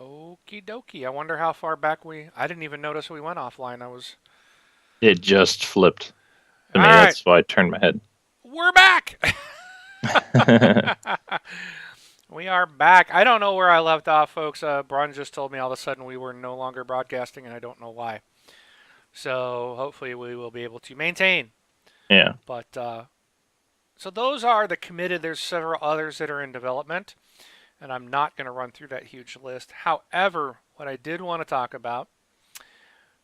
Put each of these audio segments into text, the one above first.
Okie dokie. I wonder how far back I didn't even notice we went offline. It just flipped to All me. right. That's why I turned my head. We're back. We are back. I don't know where I left off, folks. Braun just told me all of a sudden we were no longer broadcasting, and I don't know why. So hopefully we will be able to maintain. Yeah. But so those are the committed. There's several others that are in development, and I'm not going to run through that huge list. However, what I did want to talk about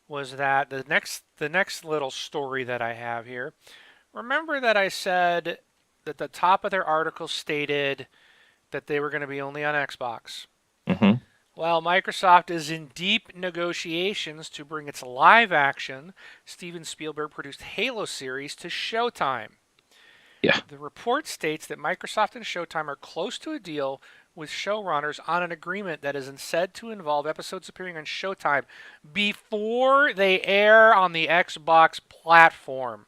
was that the next little story that I have here. Remember that I said that the top of their article stated that they were going to be only on Xbox. Hmm. Well, Microsoft is in deep negotiations to bring its live action Steven Spielberg produced Halo series to Showtime. Yeah. The report states that Microsoft and Showtime are close to a deal with showrunners on an agreement that is said to involve episodes appearing on Showtime before they air on the Xbox platform.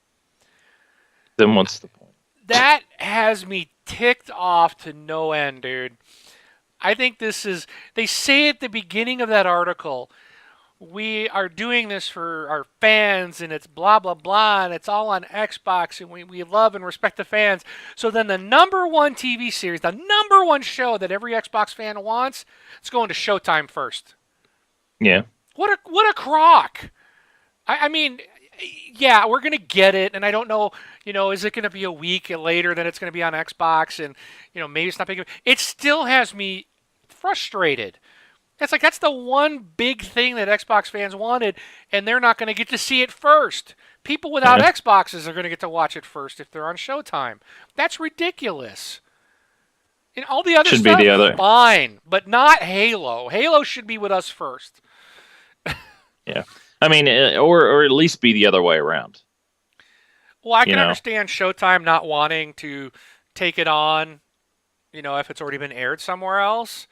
Then what's the point? That has me ticked off to no end, dude. I think they say at the beginning of that article, we are doing this for our fans and it's blah, blah, blah, and it's all on Xbox and we love and respect the fans. So then the number one TV series, the number one show that every Xbox fan wants, it's going to Showtime first. Yeah. What a crock. I mean, yeah, we're gonna get it, and I don't know, is it gonna be a week later that it's gonna be on Xbox, and maybe it's not big. It still has me frustrated. It's like that's the one big thing that Xbox fans wanted, and they're not gonna get to see it first. People without Yeah. Xboxes are gonna get to watch it first if they're on Showtime. That's ridiculous. And all the other Should be the stuff, other. fine, but not Halo. Halo should be with us first. Yeah. I mean, or at least be the other way around. Well, I You can know. understand Showtime not wanting to take it on, if it's already been aired somewhere else.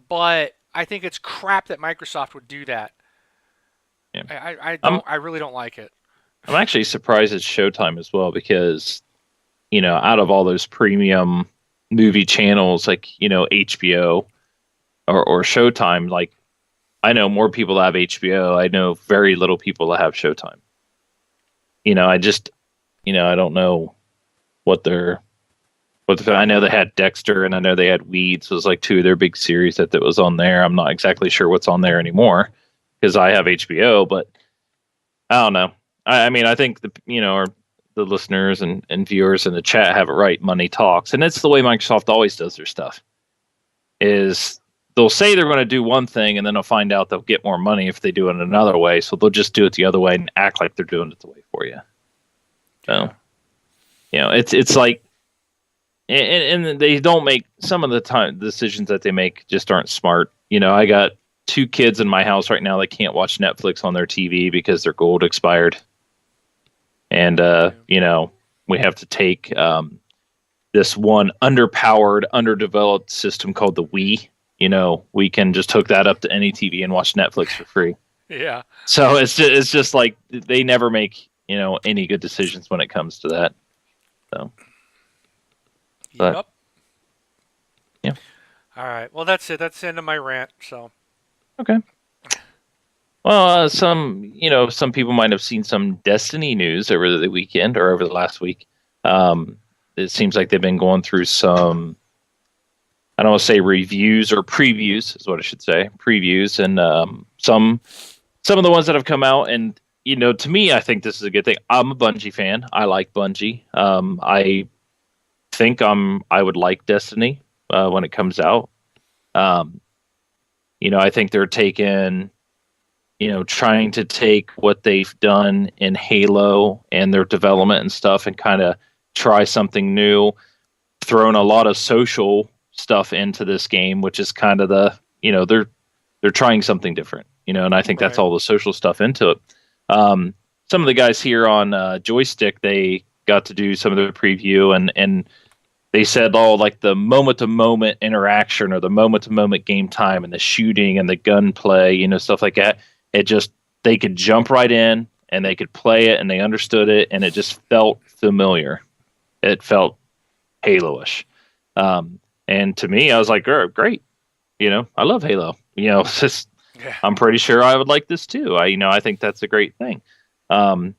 But I think it's crap that Microsoft would do that. Yeah. I I'm I really don't like it. I'm actually surprised it's Showtime as well because out of all those premium movie channels like HBO or Showtime, like I know more people that have HBO. I know very little people that have Showtime. I just I don't know what they're I know they had Dexter and I know they had Weeds was like two of their big series that was on there. I'm not exactly sure what's on there anymore because I have HBO, but I don't know. I mean, I think the listeners and viewers in the chat have it right. Money talks, and it's the way Microsoft always does their stuff. Is they'll say they're going to do one thing, and then they'll find out they'll get more money if they do it another way. So they'll just do it the other way and act like they're doing it the way for you. So Yeah. it's like, and they don't make some of the time decisions that they make just aren't smart. I got two kids in my house right now that can't watch Netflix on their TV because their gold expired. And Yeah. we have to take this one underpowered, underdeveloped system called the Wii. We can just hook that up to any TV and watch Netflix for free. Yeah. So it's just like they never make any good decisions when it comes to that. So, but Yep. yeah, All right. Well, that's it. That's the end of my rant. So. okay. Well, some people might have seen some Destiny news over the weekend or over the last week. It seems like they've been going through some, I don't want to say reviews or previews is what I should say, previews, and some of the ones that have come out. And to me, I think this is a good thing. I'm a Bungie fan. I like Bungie. I think I would like Destiny when it comes out. Um, I think they're taking trying to take what they've done in Halo and their development and stuff and kind of try something new, thrown a lot of social stuff into this game, which is kind of they're trying something different, and I think that's Right. all the social stuff into it. Some of the guys here on Joystick, they got to do some of the preview and they said, oh, like the moment to moment interaction or the moment to moment game time and the shooting and the gunplay, stuff like that. It just, they could jump right in and they could play it and they understood it and it just felt familiar. It felt Halo-ish. And to me, I was like, great. I love Halo. it's just, Yeah. I'm pretty sure I would like this too. I think that's a great thing. Um,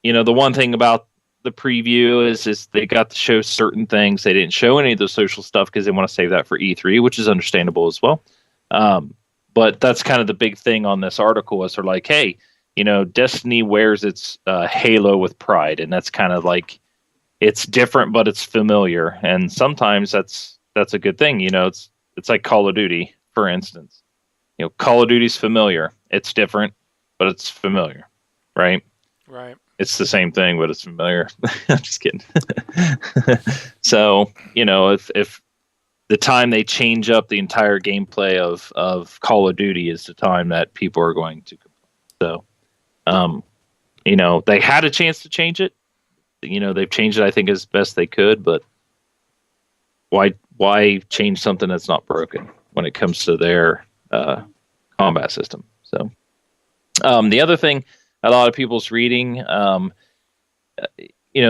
the one thing about the preview is they got to show certain things. They didn't show any of the social stuff because they want to save that for E3, which is understandable as well. Um, but that's kind of the big thing on this article is they're like, hey, Destiny wears its halo with pride, and that's kind of like it's different, but it's familiar, and sometimes that's a good thing. It's like Call of Duty, for instance. Call of Duty's familiar. It's different, but it's familiar, right? Right. It's the same thing, but it's familiar. I'm just kidding. So, if the time they change up the entire gameplay of Call of Duty is the time that people are going to complain. So, um, they had a chance to change it. They've changed it, I think, as best they could, but why change something that's not broken when it comes to their combat system? So, the other thing a lot of people's reading,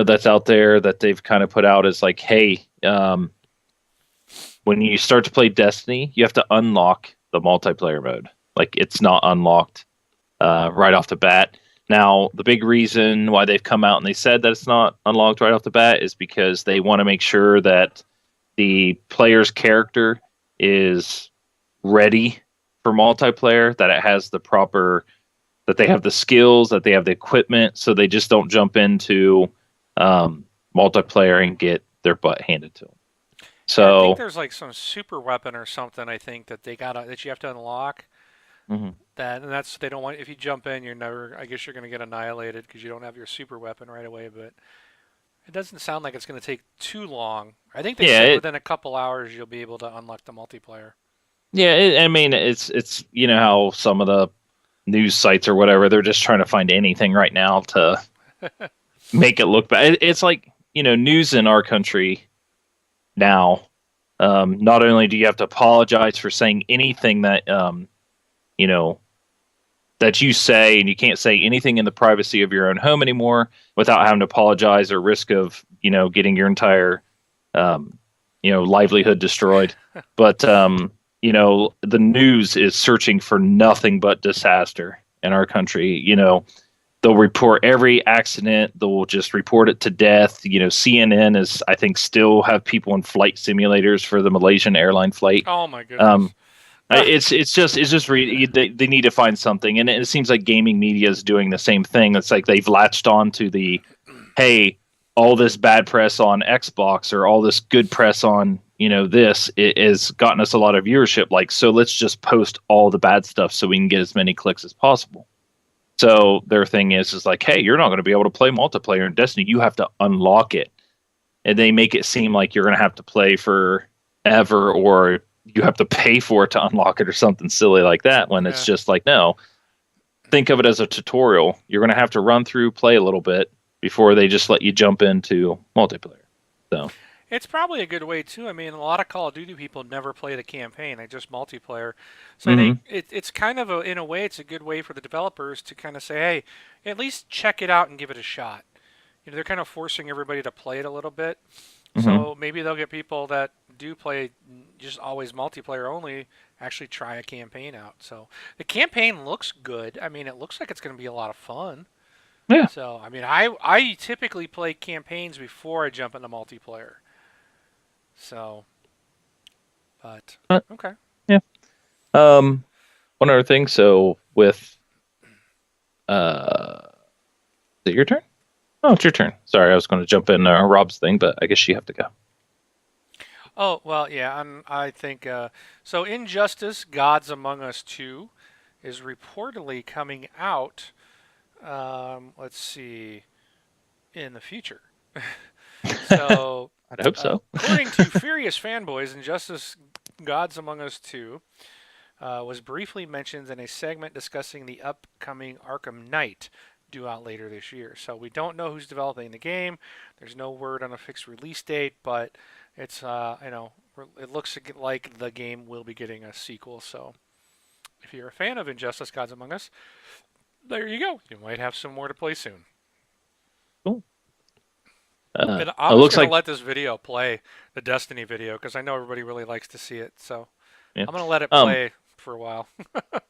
that's out there that they've kind of put out is like, hey, when you start to play Destiny, you have to unlock the multiplayer mode. Like, it's not unlocked right off the bat. Now, the big reason why they've come out and they said that it's not unlocked right off the bat is because they want to make sure that the player's character is ready for multiplayer, that it has the proper, that they have the skills, that they have the equipment, so they just don't jump into multiplayer and get their butt handed to them. Yeah, I think So, there's like some super weapon or something. I think that that you have to unlock. mhm. That and that's they don't want. If you jump in, you're never. I guess you're going to get annihilated because you don't have your super weapon right away. But it doesn't sound like it's going to take too long. I think they yeah, said within a couple hours you'll be able to unlock the multiplayer. I mean, it's how some of the news sites or whatever, they're just trying to find anything right now to make it look bad. It's like, news in our country now. Not only do you have to apologize for saying anything that you know that you say, and you can't say anything in the privacy of your own home anymore without having to apologize or risk of getting your entire um, livelihood destroyed. But the news is searching for nothing but disaster in our country. They'll report every accident. They'll just report it to death. CNN is, I think, still have people in flight simulators for the Malaysian airline flight. Oh my goodness. Um, they need to find something, and it seems like gaming media is doing the same thing. It's like they've latched on to the, hey, all this bad press on Xbox or all this good press on this, it has gotten us a lot of viewership. Like, so let's just post all the bad stuff so we can get as many clicks as possible. So their thing is like, hey, you're not going to be able to play multiplayer in Destiny. You have to unlock it, and they make it seem like you're going to have to play forever, or you have to pay for it to unlock it, or something silly like that. When it's Yeah. just like, no, think of it as a tutorial. You're going to have to run through, play a little bit before they just let you jump into multiplayer. So, It's probably a good way too. I mean, a lot of Call of Duty people never play the campaign; they just multiplayer. So I think hmm it's kind of in a way, it's a good way for the developers to kind of say, "Hey, at least check it out and give it a shot." They're kind of forcing everybody to play it a little bit. hmm So maybe they'll get people that do play just always multiplayer only actually try a campaign out. So the campaign looks good. I mean, it looks like it's going to be a lot of fun. yeah, So I mean, I typically play campaigns before I jump into multiplayer. So, but uh, okay. yeah. One other thing. So with is it your turn? Oh, it's your turn. Sorry, I was going to jump in Rob's thing, but I guess you have to go. Oh well, yeah. I think so. Injustice: Gods Among Us 2 is reportedly coming out. Let's see, in the future. So, I'd hope so. according to Furious Fanboys, Injustice: Gods Among Us 2 was briefly mentioned in a segment discussing the upcoming Arkham Knight, due out later this year. So we don't know who's developing the game. There's no word on a fixed release date, but it's it looks like the game will be getting a sequel. So if you're a fan of Injustice: Gods Among Us, there you go. You might have some more to play soon. Cool. And It I'm just looks gonna like let this video play, the Destiny video, because I know everybody really likes to see it. So yeah. I'm gonna let it Um, play for a while.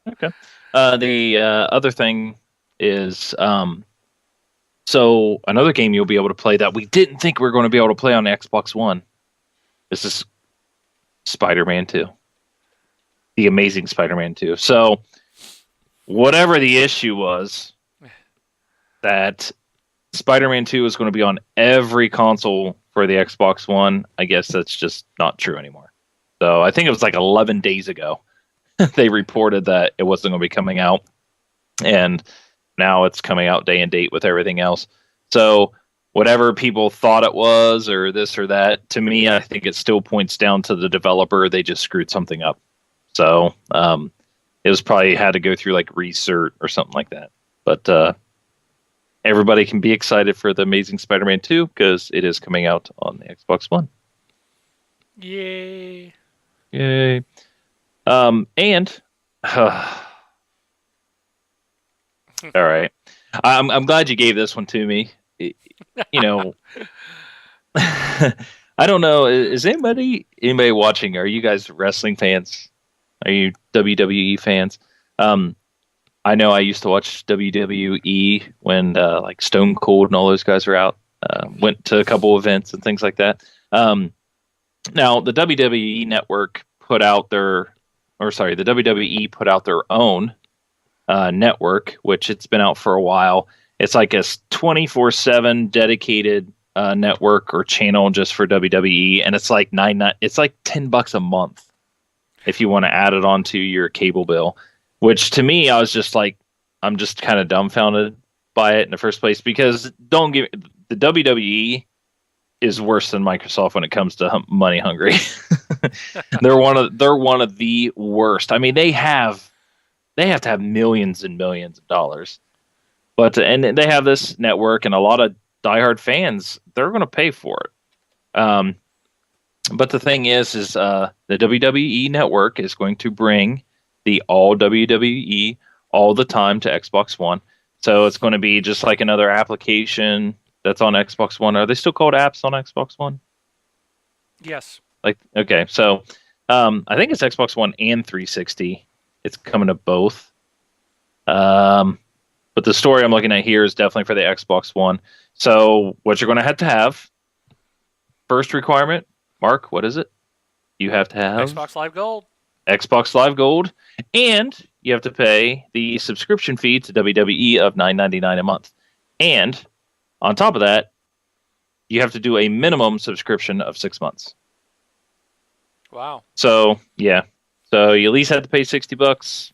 Okay. The other thing is so another game you'll be able to play that we didn't think we were going to be able to play on the Xbox One. This is Spider-Man 2. The Amazing Spider-Man 2. So whatever the issue was, that Spider-Man 2 is going to be on every console for the Xbox One. I guess that's just not true anymore. So I think it was like 11 days ago they reported that it wasn't going to be coming out, and now it's coming out day and date with everything else. So whatever people thought it was, or this or that, to me, I think it still points down to the developer. They just screwed something up. So it was probably had to go through like recert or something like that. But everybody can be excited for the Amazing Spider-Man 2 because it is coming out on the Xbox One. Yay! Yay! And all right, I'm glad you gave this one to me. You know, I don't know. Is anybody watching? Are you guys wrestling fans? Are you WWE fans? I know I used to watch WWE when like Stone Cold and all those guys were out. Went to a couple events and things like that. Now the WWE network put out their, or sorry, the WWE put out their own network, which it's been out for a while. It's like a 24/7 dedicated network or channel just for WWE, and it's like it's like $10 a month if you want to add it onto your cable bill. Which to me, I was just like, I'm just kind of dumbfounded by it in the first place because the WWE is worse than Microsoft when it comes to money hungry. they're one of the worst. I mean, they have to have millions and millions of dollars, but and they have this network and a lot of diehard fans. They're going to pay for it. But the thing is the WWE network is going to bring the all WWE all the time to Xbox One. So it's going to be just like another application that's on Xbox One. Are they still called apps on Xbox One? Yes. Like, okay, so I think it's Xbox One and 360. It's coming to both. But the story I'm looking at here is definitely for the Xbox One. So what you're going to have, first requirement, Mark, what is it? You have to have Xbox Live Gold. Xbox Live Gold, and you have to pay the subscription fee to WWE of $9.99 a month. And on top of that, you have to do a minimum subscription of 6 months. Wow. So yeah, so you at least have to pay $60.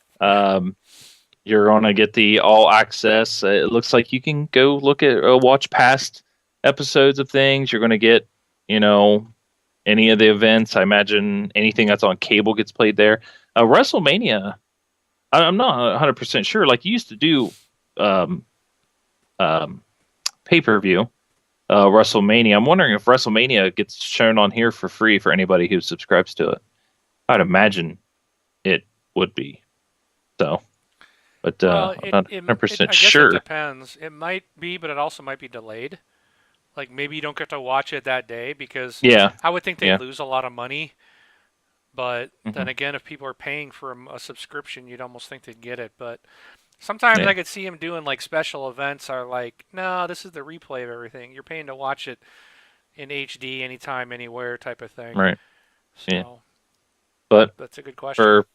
You're gonna get the all access. It looks like you can go look at watch past episodes of things. You're gonna get, any of the events. I imagine anything that's on cable gets played there. WrestleMania, I'm not 100% sure. Like you used to do pay-per-view WrestleMania. I'm wondering if WrestleMania gets shown on here for free for anybody who subscribes to it. I'd imagine it would be. So, but Well, I'm not 100% I guess sure. it depends. It might be, but it also might be delayed. Like maybe you don't get to watch it that day because Yeah, I would think they'd yeah. lose a lot of money. But then Hmm. again, if people are paying for a subscription, you'd almost think they'd get it. But sometimes Yeah, I could see them doing like special events are like, no, this is the replay of everything. You're paying to watch it in HD anytime, anywhere type of thing. right. Yeah, So but that's a good question. for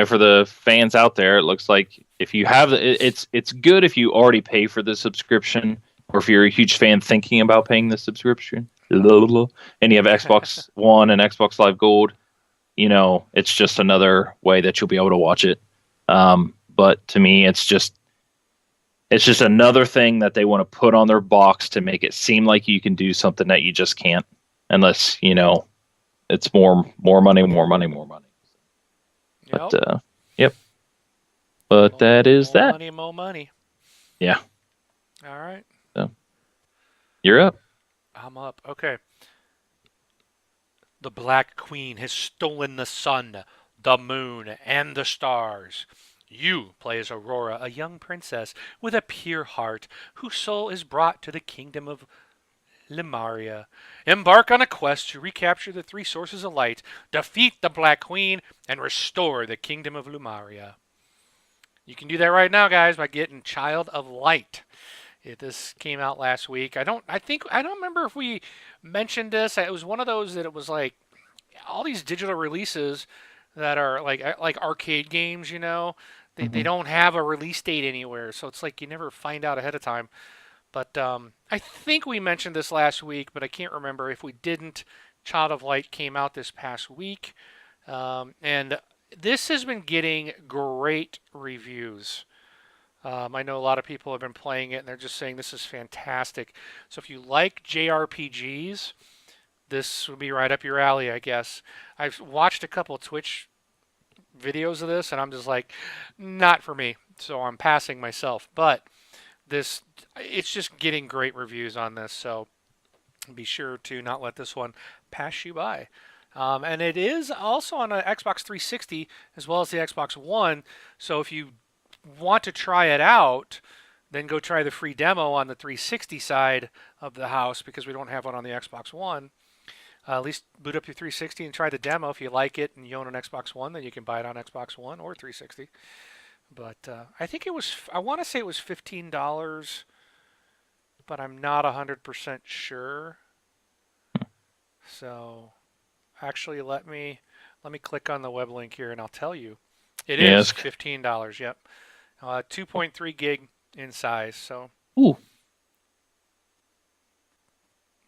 for the fans out there, it looks like if you have it's good if you already pay for the subscription, or if you're a huge fan thinking about paying the subscription, and you have Xbox One and Xbox Live Gold. It's just another way that you'll be able to watch it. But to me, it's just another thing that they want to put on their box to make it seem like you can do something that you just can't, unless it's more money, more money, more money. Yep. But yep. But that is More that. money, more money. Yeah. All right. So you're up. I'm up. Okay. The Black Queen has stolen the sun, the moon, and the stars. You play as Aurora, a young princess with a pure heart, whose soul is brought to the kingdom of Limaria. Embark on a quest to recapture the three sources of light, defeat the Black Queen, and restore the kingdom of Lumaria. You can do that right now, guys, by getting Child of Light. This came out last week. I don't remember if we mentioned this. It was one of those that it was like all these digital releases that are like arcade games, they Hmm. don't have a release date anywhere, so it's like you never find out ahead of time. But I think we mentioned this last week, but I can't remember if we didn't. Child of Light came out this past week, and this has been getting great reviews. I know a lot of people have been playing it, and they're just saying this is fantastic. So if you like JRPGs, this would be right up your alley, I guess. I've watched a couple of Twitch videos of this, and I'm just like, not for me. So I'm passing myself. But this, it's just getting great reviews on this. So be sure to not let this one pass you by. And it is also on an Xbox 360 as well as the Xbox One. So if you want to try it out, then go try the free demo on the 360 side of the house because we don't have one on the Xbox One. At least boot up your 360 and try the demo. If you like it and you own an Xbox One, then you can buy it on Xbox One or 360. But I think it was, I want to say it was $15, but I'm not 100% sure. So actually, let me click on the web link here and I'll tell you. It is Yes. $15. Yep, 2.3 gig in size. So Ooh.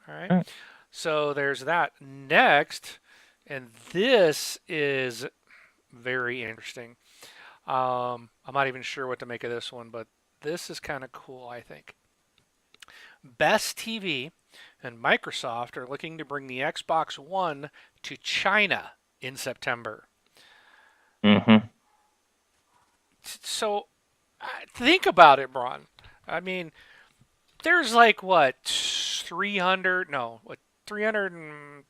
all right. All right. So there's that. Next, and this is very interesting. I'm not even sure what to make of this one, but this is kind of cool, I think. Best TV and Microsoft are looking to bring the Xbox One to China in September. Hmm. So think about it, Braun. I mean, there's like what 300? No, what 350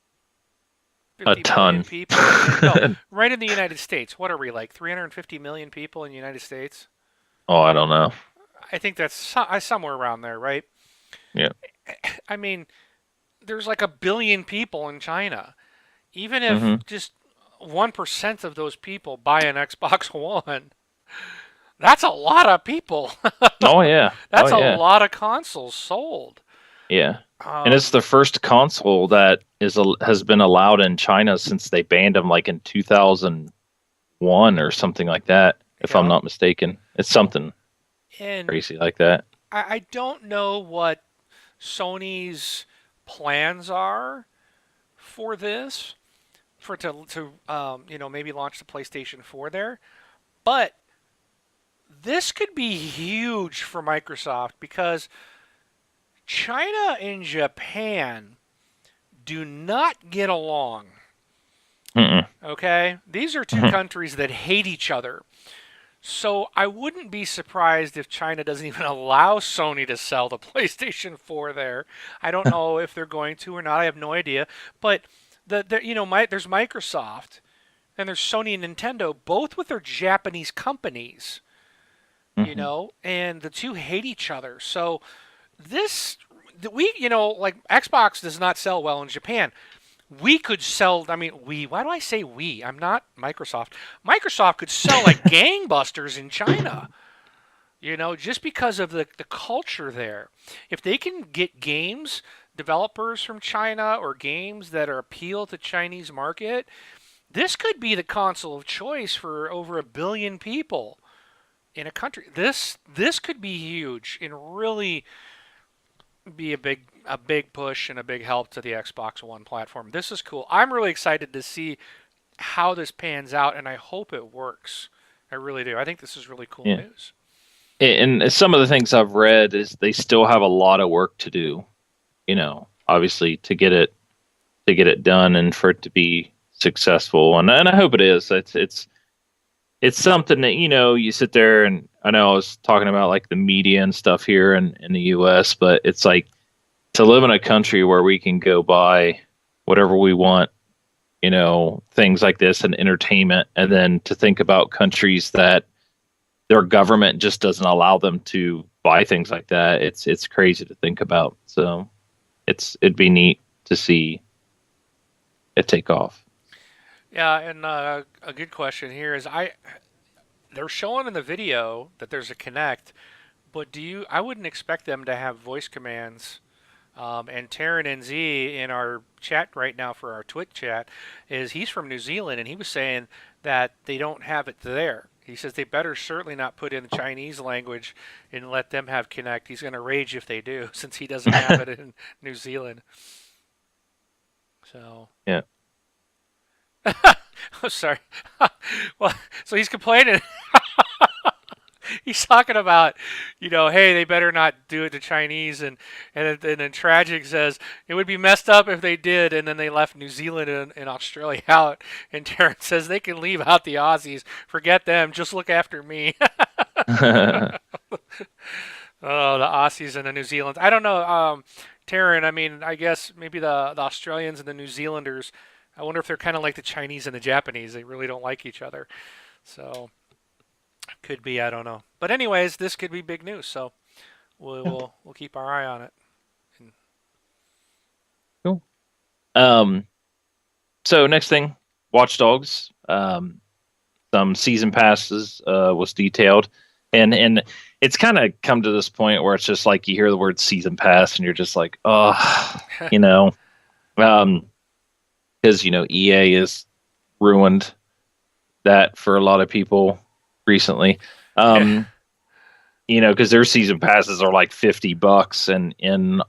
A million ton. people? No, right in the United States. What are we like 350 million people in the United States? Oh, I don't know. I think that's somewhere around there, right? Yeah. I mean, there's like a billion people in China. Even if Hmm. just 1% of those people buy an Xbox One, that's a lot of people. Oh yeah. Oh That's a yeah. lot of consoles sold. Yeah. And it's Um, the first console that has been allowed in China since they banned them like in 2001 or something like that, if I'm yeah. not mistaken. It's something And crazy like that. I don't know what Sony's plans are for this, for to maybe launch the PlayStation 4 there. But this could be huge for Microsoft because China and Japan do not get along. Mm-mm. Okay? These are two Mhm. countries that hate each other. So I wouldn't be surprised if China doesn't even allow Sony to sell the PlayStation 4 there. I don't know if they're going to or not. I have no idea. But there's Microsoft and there's Sony and Nintendo, both with their Japanese companies, Mhm. and the two hate each other. So this we like Xbox does not sell well in Japan. We could sell. I mean, we. Why do I say we? I'm not Microsoft. Microsoft could sell like gangbusters in China. Just because of the culture there. If they can get games developers from China or games that are appeal to Chinese market, this could be the console of choice for over a billion people in a country. This could be huge and really be a big push and a big help to the Xbox One platform. This is cool. I'm really excited to see how this pans out, and I hope it works. I really do. I think this is really cool Yeah. news. And some of the things I've read is they still have a lot of work to do, obviously to get it done and for it to be successful. And I hope it is. It's something that, you sit there and I know I was talking about like the media and stuff here in the US, but it's like to live in a country where we can go buy whatever we want, things like this and entertainment, and then to think about countries that their government just doesn't allow them to buy things like that. It's crazy to think about. So it'd be neat to see it take off. Yeah, and a good question here is they're showing in the video that there's a Connect, but I wouldn't expect them to have voice commands. And Taryn NZ in our chat right now for our Twitch chat he's from New Zealand and he was saying that they don't have it there. He says they better certainly not put in the Chinese language and let them have Connect. He's going to rage if they do since he doesn't have it in New Zealand. So, Yeah. oh, sorry. Well, so he's complaining. He's talking about, hey, they better not do it to Chinese, and then Tragic says it would be messed up if they did, and then they left New Zealand and Australia out, and Terrence says they can leave out the Aussies, forget them, just look after me. Oh, the Aussies and the New Zealanders. I don't know, Taryn. I mean, I guess maybe the Australians and the New Zealanders. I wonder if they're kind of like the Chinese and the Japanese. They really don't like each other, so. Could be, I don't know. But anyways, this could be big news, so we'll keep our eye on it. Cool. So next thing, Watch Dogs. Some season passes was detailed, and it's kind of come to this point where it's just like you hear the word season pass and you're just like, oh, because EA has ruined that for a lot of people recently. Because their season passes are like $50 and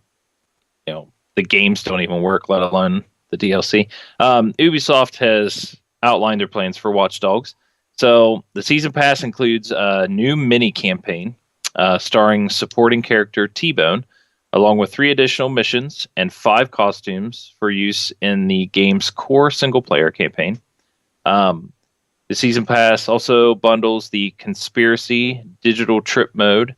the games don't even work, let alone the DLC. Ubisoft has outlined their plans for Watch Dogs. So the season pass includes a new mini campaign starring supporting character T-Bone, along with 3 additional missions and 5 costumes for use in the game's core single player campaign. The season pass also bundles the Conspiracy digital trip mode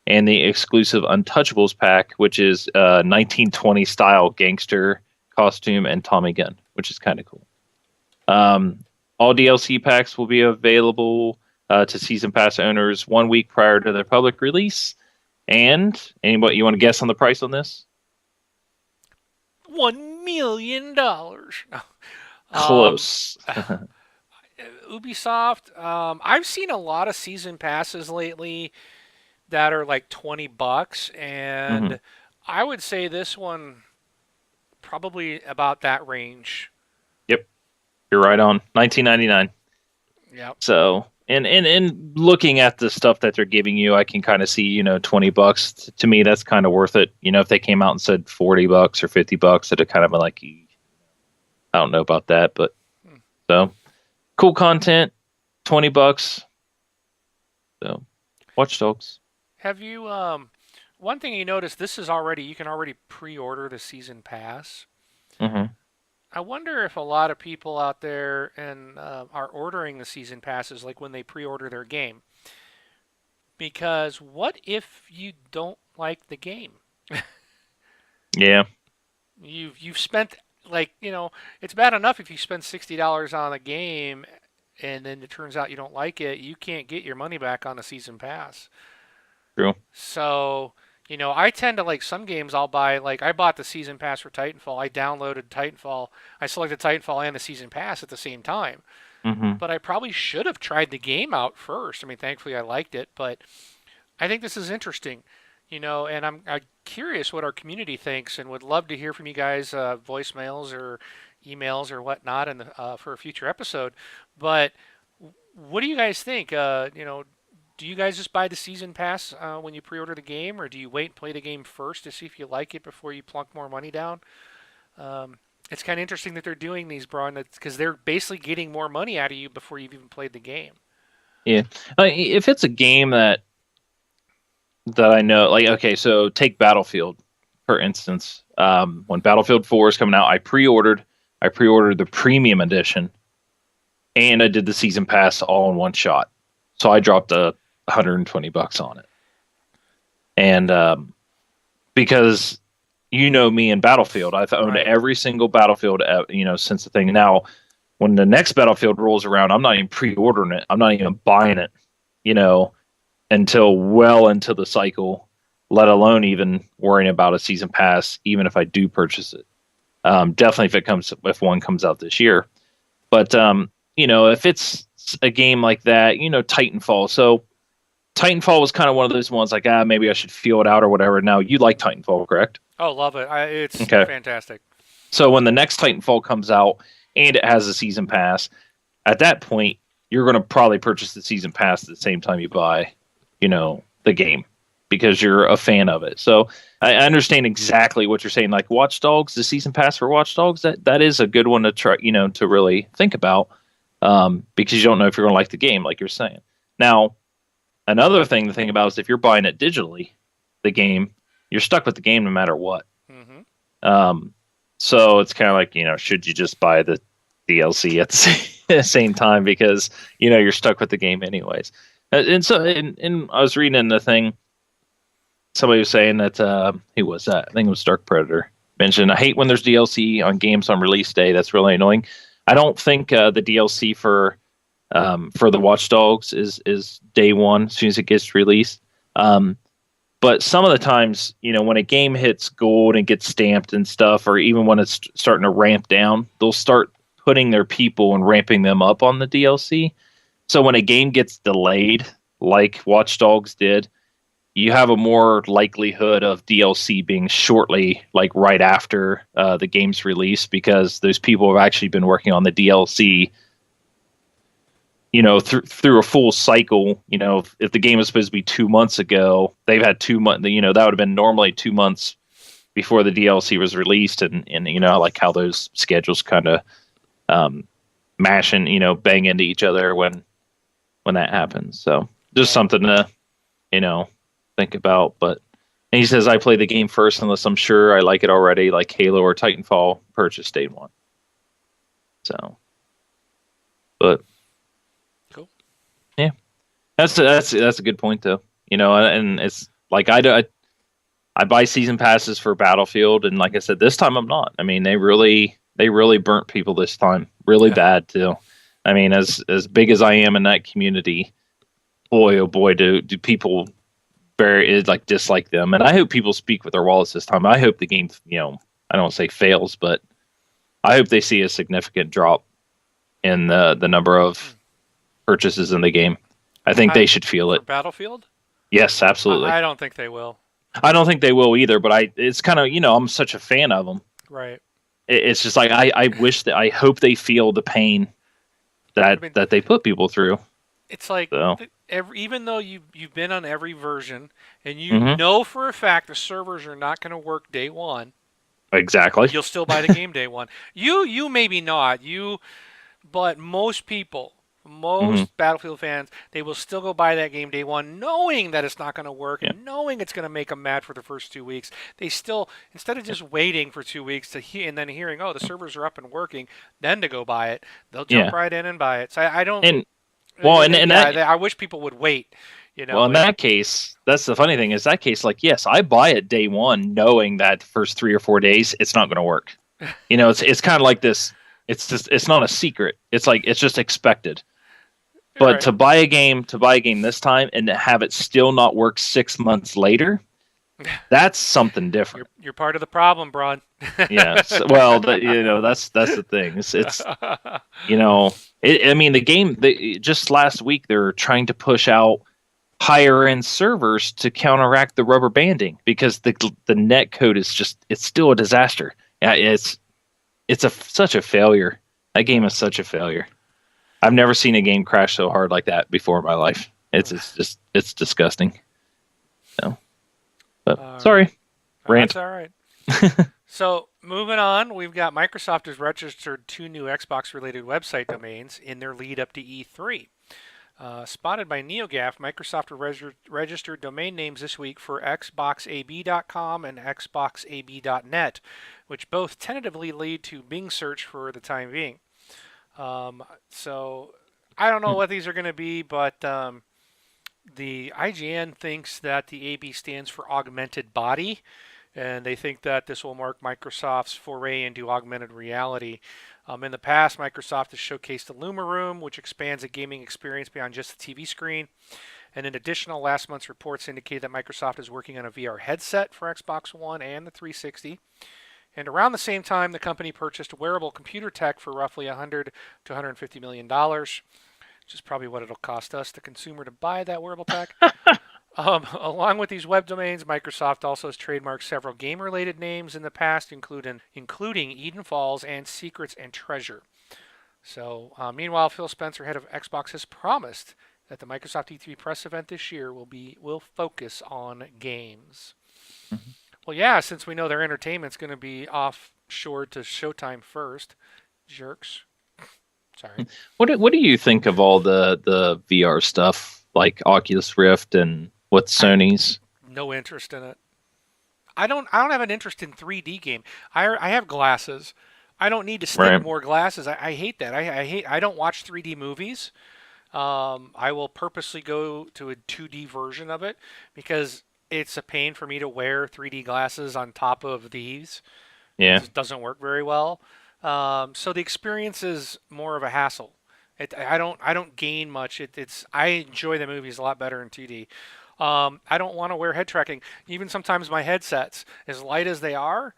and the exclusive Untouchables pack, which is a 1920 style gangster costume and Tommy gun, which is kind of cool. All DLC packs will be available to season pass owners 1 week prior to their public release. And anybody, you want to guess on the price on this? $1 million. Close. Ubisoft, I've seen a lot of season passes lately that are like $20, and I would say this one probably about that range. Yep, you're right on. $19.99. Yep. So, and looking at the stuff that they're giving you, I can kind of see, $20 to me. That's kind of worth it. If they came out and said $40 or $50, it'd kind of be like, I don't know about that, but so. Cool content, $20. So, Watch Dogs. Have you? One thing you notice, you can already pre-order the season pass. Mm-hmm. I wonder if a lot of people out there are ordering the season passes like when they pre-order their game. Because what if you don't like the game? Yeah. You've spent it's bad enough if you spend $60 on a game and then it turns out you don't like it, you can't get your money back on a season pass. True. So, I tend to like some games I'll buy, like I bought the season pass for Titanfall. I downloaded Titanfall. I selected Titanfall and the season pass at the same time. Mm-hmm. But I probably should have tried the game out first. I mean, thankfully I liked it, but I think this is interesting. And I'm curious what our community thinks and would love to hear from you guys, voicemails or emails or whatnot for a future episode. But what do you guys think? Do you guys just buy the season pass when you pre-order the game, or do you wait and play the game first to see if you like it before you plunk more money down? It's kind of interesting that they're doing these, Braun, because they're basically getting more money out of you before you've even played the game. Yeah. If it's a game that I know, like, okay, so take Battlefield, for instance. When Battlefield 4 is coming out, I pre-ordered the premium edition, and I did the season pass all in one shot. So I dropped $120 on it. And because me in Battlefield, I've owned every single Battlefield, since the thing. Now, when the next Battlefield rolls around, I'm not even pre-ordering it. I'm not even buying it, until well into the cycle let alone even worrying about a season pass, even if I do purchase it. Definitely if one comes out this year. But if it's a game like that, Titanfall. So Titanfall was kind of one of those ones like, maybe I should feel it out or whatever. Now you like Titanfall, correct? Oh, love it. It's Okay. fantastic. So when the next Titanfall comes out and it has a season pass, at that point you're going to probably purchase the season pass at the same time you buy, the game because you're a fan of it. So I understand exactly what you're saying. Like Watch Dogs, the season pass for Watch Dogs, that is a good one to try, to really think about, because you don't know if you're going to like the game, like you're saying. Now, another thing to think about is if you're buying it digitally, the game, you're stuck with the game no matter what. Mm-hmm. So it's kind of like, should you just buy the DLC at the same time because, you're stuck with the game anyways. And I was reading in the thing, somebody was saying that, who was that? I think it was Dark Predator. Mentioned, I hate when there's DLC on games on release day. That's really annoying. I don't think the DLC for the Watch Dogs is day one as soon as it gets released. But some of the times, when a game hits gold and gets stamped and stuff, or even when it's starting to ramp down, they'll start putting their people and ramping them up on the DLC. So when a game gets delayed, like Watch Dogs did, you have a more likelihood of DLC being shortly, like right after the game's release, because those people have actually been working on the DLC through a full cycle. If the game was supposed to be 2 months ago, they've had 2 months, that would have been normally 2 months before the DLC was released. And I like how those schedules kind of mash and, bang into each other when that happens. So just something to, think about. But and he says, I play the game first unless I'm sure I like it already, like Halo or Titanfall, purchase day one. So, but Cool. yeah. That's a good point though. And it's like I buy season passes for Battlefield, and like I said, this time I'm not. I mean, they really burnt people this time, really bad too. I mean, as big as I am in that community, boy oh boy, do people dislike them. And I hope people speak with their wallets this time. I hope the game, I don't say fails, but I hope they see a significant drop in the number of purchases in the game. I think they should feel it. Battlefield? Yes, absolutely. I don't think they will. I don't think they will either, but it's kind of, I'm such a fan of them. Right. It's just like, I hope they feel the pain that they put people through. It's like, so. Even though you've been on every version, and you know for a fact the servers are not going to work day one. Exactly. You'll still buy the game day one. You maybe not. But most people, Battlefield fans, they will still go buy that game day one, knowing that it's not going to work, and knowing it's going to make them mad for the first 2 weeks. They still, instead of just waiting for 2 weeks and then hearing, oh, the servers are up and working, then to go buy it, they'll jump right in and buy it. So I don't. I wish people would wait. Well, in that case, that's the funny thing is that case, like, yes, I buy it day one, knowing that the first 3 or 4 days it's not going to work. It's kind of like this. It's not a secret. It's like it's just expected. But to buy a game this time and to have it still not work 6 months later, that's something different. You're part of the problem, Braun. Yes. Well, that's the thing. It's I mean, the game. Just last week they're trying to push out higher end servers to counteract the rubber banding because the net code is it's still a disaster. Yeah, it's such a failure. That game is such a failure. I've never seen a game crash so hard like that before in my life. It's disgusting. So, but sorry, rant. That's all right. So moving on, we've got Microsoft has registered 2 new Xbox-related website domains in their lead up to E3. Spotted by NeoGAF, Microsoft registered domain names this week for xboxab.com and xboxab.net, which both tentatively lead to Bing search for the time being. So I don't know what these are going to be, but the IGN thinks that the AB stands for augmented body, and they think that this will mark Microsoft's foray into augmented reality. In the past, Microsoft has showcased the Luma Room, which expands a gaming experience beyond just the TV screen. And in addition, last month's reports indicate that Microsoft is working on a VR headset for Xbox One and the 360. And around the same time, the company purchased wearable computer tech for roughly $100 to $150 million, which is probably what it'll cost us, the consumer, to buy that wearable tech. Along with these web domains, Microsoft also has trademarked several game-related names in the past, including Eden Falls and Secrets and Treasure. So, meanwhile, Phil Spencer, head of Xbox, has promised that the Microsoft E3 press event this year will focus on games. Mhm. Well, yeah, since we know their entertainment's going to be offshore to Showtime first, jerks. Sorry. What do you think of all the VR stuff like Oculus Rift and what I Sony's? no interest in it. I don't have an interest in 3D game. I have glasses. I don't need to stick Right. more glasses. I hate that. I don't watch 3D movies. I will purposely go to a 2D version of it because it's a pain for me to wear 3D glasses on top of these. It Yeah. just doesn't work very well. So the experience is more of a hassle. I don't gain much. I enjoy the movies a lot better in 2D. I don't want to wear head tracking. Even sometimes my headsets, as light as they are,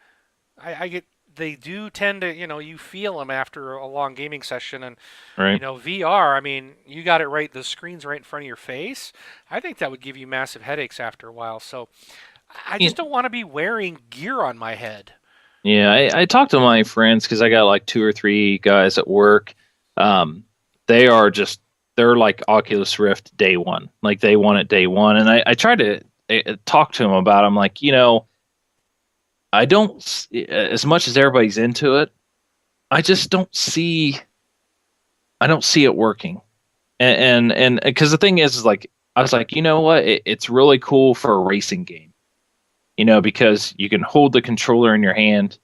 I get they do tend to, you feel them after a long gaming session. And Right. VR, I mean, you got it right. The screen's right in front of your face. I think that would give you massive headaches after a while. So I Yeah. just don't want to be wearing gear on my head. Yeah. I talked to my friends because I got like two or three guys at work. Um, they are just they're like Oculus Rift day one. Like they want it day one, and I tried to talk to them about. It. I'm like, I don't as much as everybody's into it. I just don't see it working. And because the thing is like I was like, you know what? It's really cool for a racing game. Because you can hold the controller in your hand,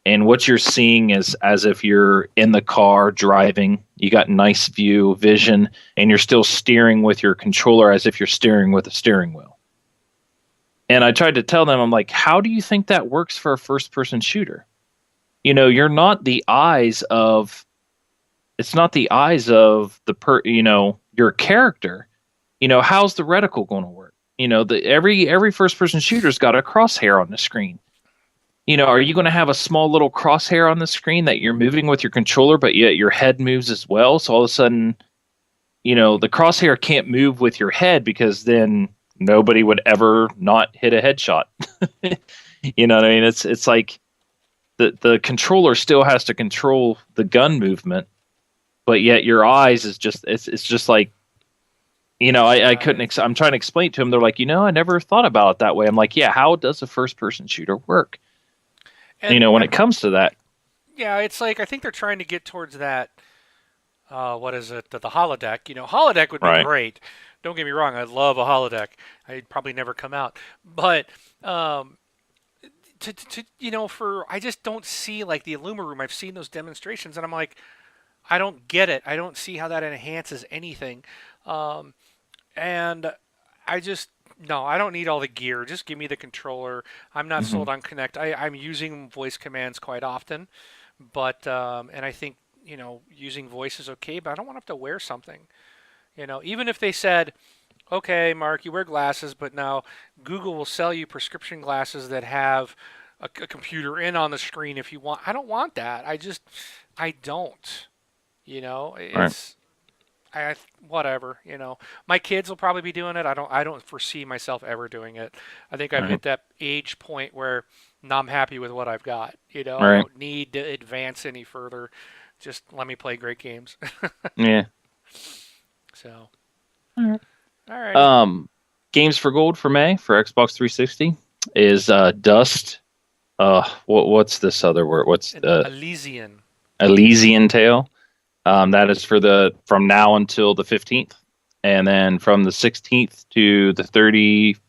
and what you're seeing is as if you're in the car driving. You got nice view, vision, and you're still steering with your controller as if you're steering with a steering wheel. And I tried to tell them, I'm like, how do you think that works for a first person shooter? You're not the eyes of it's not the eyes of your character. How's the reticle going to work? Every first person shooter's got a crosshair on the screen. Are you going to have a small little crosshair on the screen that you're moving with your controller, but yet your head moves as well? So all of a sudden, the crosshair can't move with your head because then nobody would ever not hit a headshot. You know what I mean? It's like the controller still has to control the gun movement, but yet your eyes is just it's just like I couldn't. Right. I'm trying to explain to them. They're like, I never thought about it that way. I'm like, yeah. How does a first person shooter work? And When it comes to that, yeah, it's like I think they're trying to get towards that. What is it? The holodeck. Holodeck would be right? great. Don't get me wrong. I love a holodeck. I'd probably never come out, but um, for I just don't see like the Illuma Room. I've seen those demonstrations, and I'm like, I don't get it. I don't see how that enhances anything. Um, and I just no, I don't need all the gear. Just give me the controller. I'm not Hmm. sold on Connect. I'm using voice commands quite often, but and I think using voice is okay, but I don't want to have to wear something. Even if they said, okay, Mark, you wear glasses, but now Google will sell you prescription glasses that have a computer in on the screen if you want. I don't want that. I don't. Right. It's I whatever. My kids will probably be doing it. I don't foresee myself ever doing it. I think I've Right. hit that age point where now I'm happy with what I've got. I Right. don't need to advance any further. Just let me play great games. Yeah. So, All right. alrighty. Games for gold for May for Xbox 360 is Dust. What's this other word? What's An the Elysian. Elysian Tale? That is from now until the 15th, and then from the 16th to the 31st.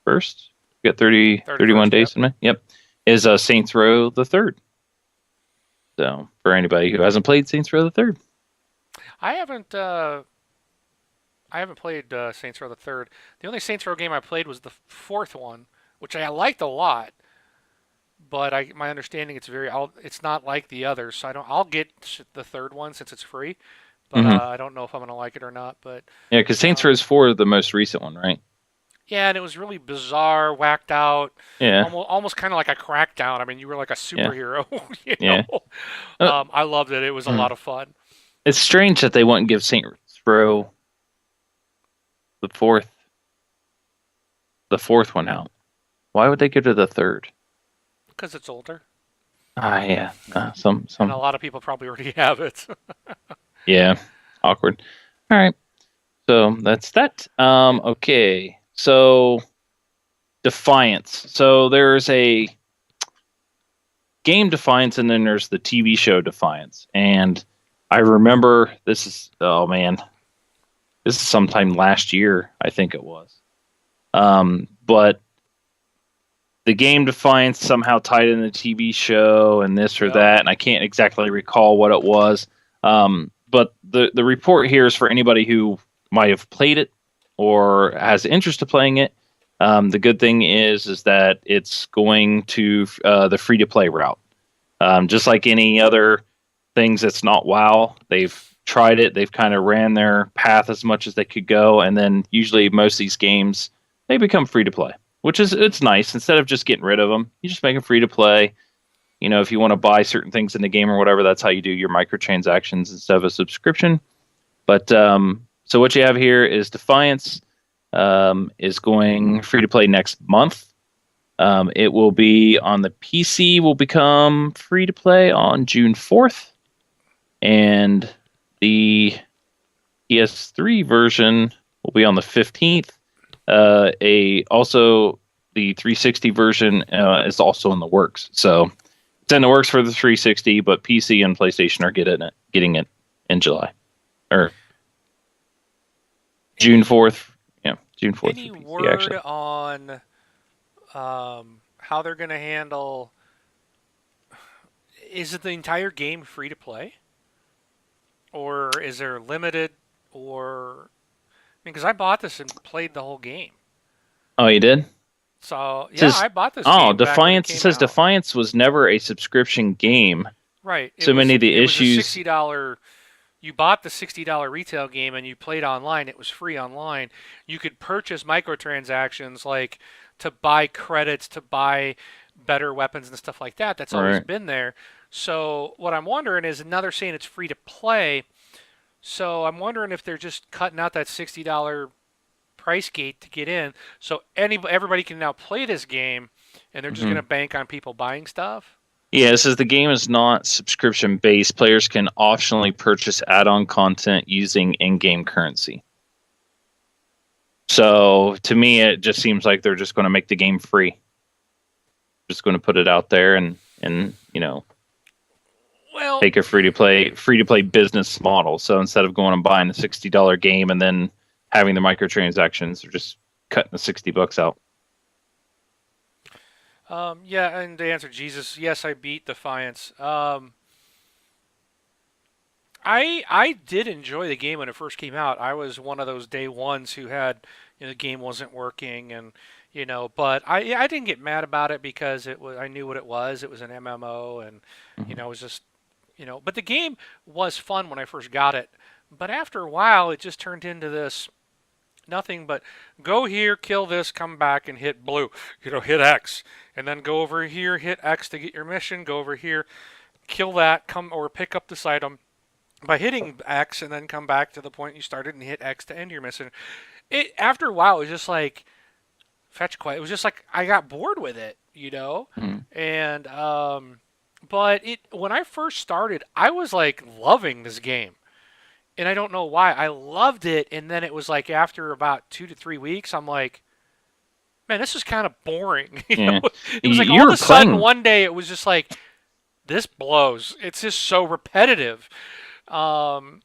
We got 31 31st, yep. days in May. Yep, is Saints Row the Third. So for anybody who hasn't played Saints Row the Third, I haven't I haven't played Saints Row the Third. The only Saints Row game I played was the fourth one, which I liked a lot. but my understanding it's not like the others. So I'll get the third one since it's free, but Hmm. I don't know if I'm gonna like it or not. But Yeah, because Saints Row um, is 4 is the most recent one, right? yeah, and it was really bizarre, whacked out, Yeah, almost kind of like a crackdown. I mean, you were like a yeah, superhero, you know. yeah. Uh, I loved it. It was a mm. lot of fun. It's strange that they wouldn't give Saints Row the fourth one out. Why would they go to the third? Because it's older, Ah, yeah. and a lot of people probably already have it. Yeah, awkward. All right. So that's that. Okay. So Defiance. So there's a game Defiance, and then there's the TV show Defiance. And I remember this is, oh man, this is sometime last year, I think it was. But the game Defiance somehow tied in the TV show and this or Yep. that, and I can't exactly recall what it was. But the report here is for anybody who might have played it or has interest in playing it. The good thing is that it's going to the free to play route. Just like any other things that's not WoW, they've tried it. They've kind of ran their path as much as they could go, and then usually most of these games they become free to play, which is it's nice. Instead of just getting rid of them, you just make them free to play. You know, if you want to buy certain things in the game or whatever, that's how you do your microtransactions instead of a subscription. But so what you have here is Defiance is going free to play next month. It will be on the PC, will become free to play on June 4th, and the PS3 version will be on the 15th. A also the 360 version is also in the works. So it's in the works for the 360, but PC and PlayStation are getting it in July or June Any 4th. Yeah, June 4th for any PC word actually. on how they're gonna handle? Is it the entire game free to play, or is there limited? Or because I bought this and played the whole game. Oh, you did? It So yeah, says I bought this oh, game back when it Defiance. It came says out. Defiance was never a subscription game. Right. So many of It the was a issues. $60. You bought the $60 retail game and you played online. It was free online. You could purchase microtransactions like to buy credits, to buy better weapons and stuff like that. That's always Right. been there. So what I'm wondering is now they're saying it's free to play. So I'm wondering if they're just cutting out that $60 price gate to get in, so everybody can now play this game, and they're just going to Hmm. bank on people buying stuff. Yeah, it says the game is not subscription based. Players can optionally purchase add on content using in game currency. So to me, it just seems like they're just going to make the game free. Just going to put it out there and Well, take a free to play business model. So instead of going and buying the $60 game and then having the microtransactions, they're just cutting the $60 out. yeah, and to answer Jesus, yes, I beat Defiance. I did enjoy the game when it first came out. I was one of those day ones who had, the game wasn't working, and but I didn't get mad about it because it was I knew what it was. It was an MMO, and Mhm. it was just but the game was fun when I first got it. But after a while, it just turned into this nothing but go here, kill this, come back and hit blue, hit X, and then go over here, hit X to get your mission. Go over here, kill that, come or pick up this item by hitting X, and then come back to the point you started and hit X to end your mission. It after a while, it was just like fetch quest. It was just like I got bored with it. Mhm. And but it when I first started, I was like loving this game. And I don't know why. I loved it, and then it was like after about 2 to 3 weeks, I'm like, man, this is kind of boring. Yeah, It was like you all of were a sudden playing. one day it was just like this blows. It's just so repetitive. Um,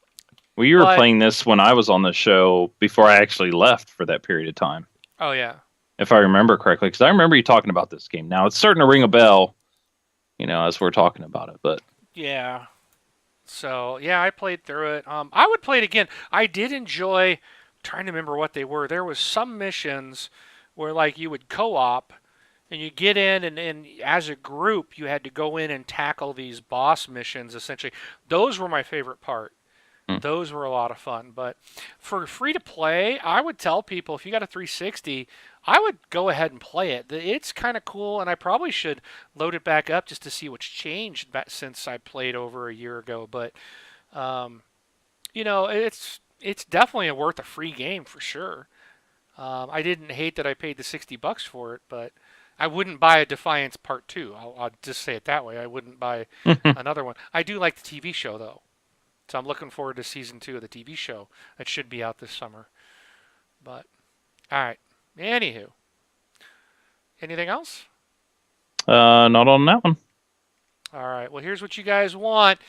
Well, you were but playing this when I was on the show before I actually left for that period of time, oh yeah, if I remember correctly. Because I remember you talking about this game. Now it's starting to ring a bell, as we're talking about it. But yeah. So yeah, I played through it. I would play it again. I did enjoy trying to remember what they were. There was some missions where like you would co-op And you get in, and as a group, you had to go in and tackle these boss missions, essentially. Those were my favorite part. Hmm. Those were a lot of fun. But for free to play, I would tell people if you got a 360, I would go ahead and play it. It's kind of cool, and I probably should load it back up just to see what's changed since I played over a year ago. But um, it's definitely worth a free game for sure. I didn't hate that I paid the $60 for it, but I wouldn't buy a Defiance Part 2. I'll just say it that way. I wouldn't buy another one. I do like the TV show, though. So I'm looking forward to season 2 of the TV show that should be out this summer. But, all right. Anywho, anything else? Not on that one. All right. Well, here's what you guys want.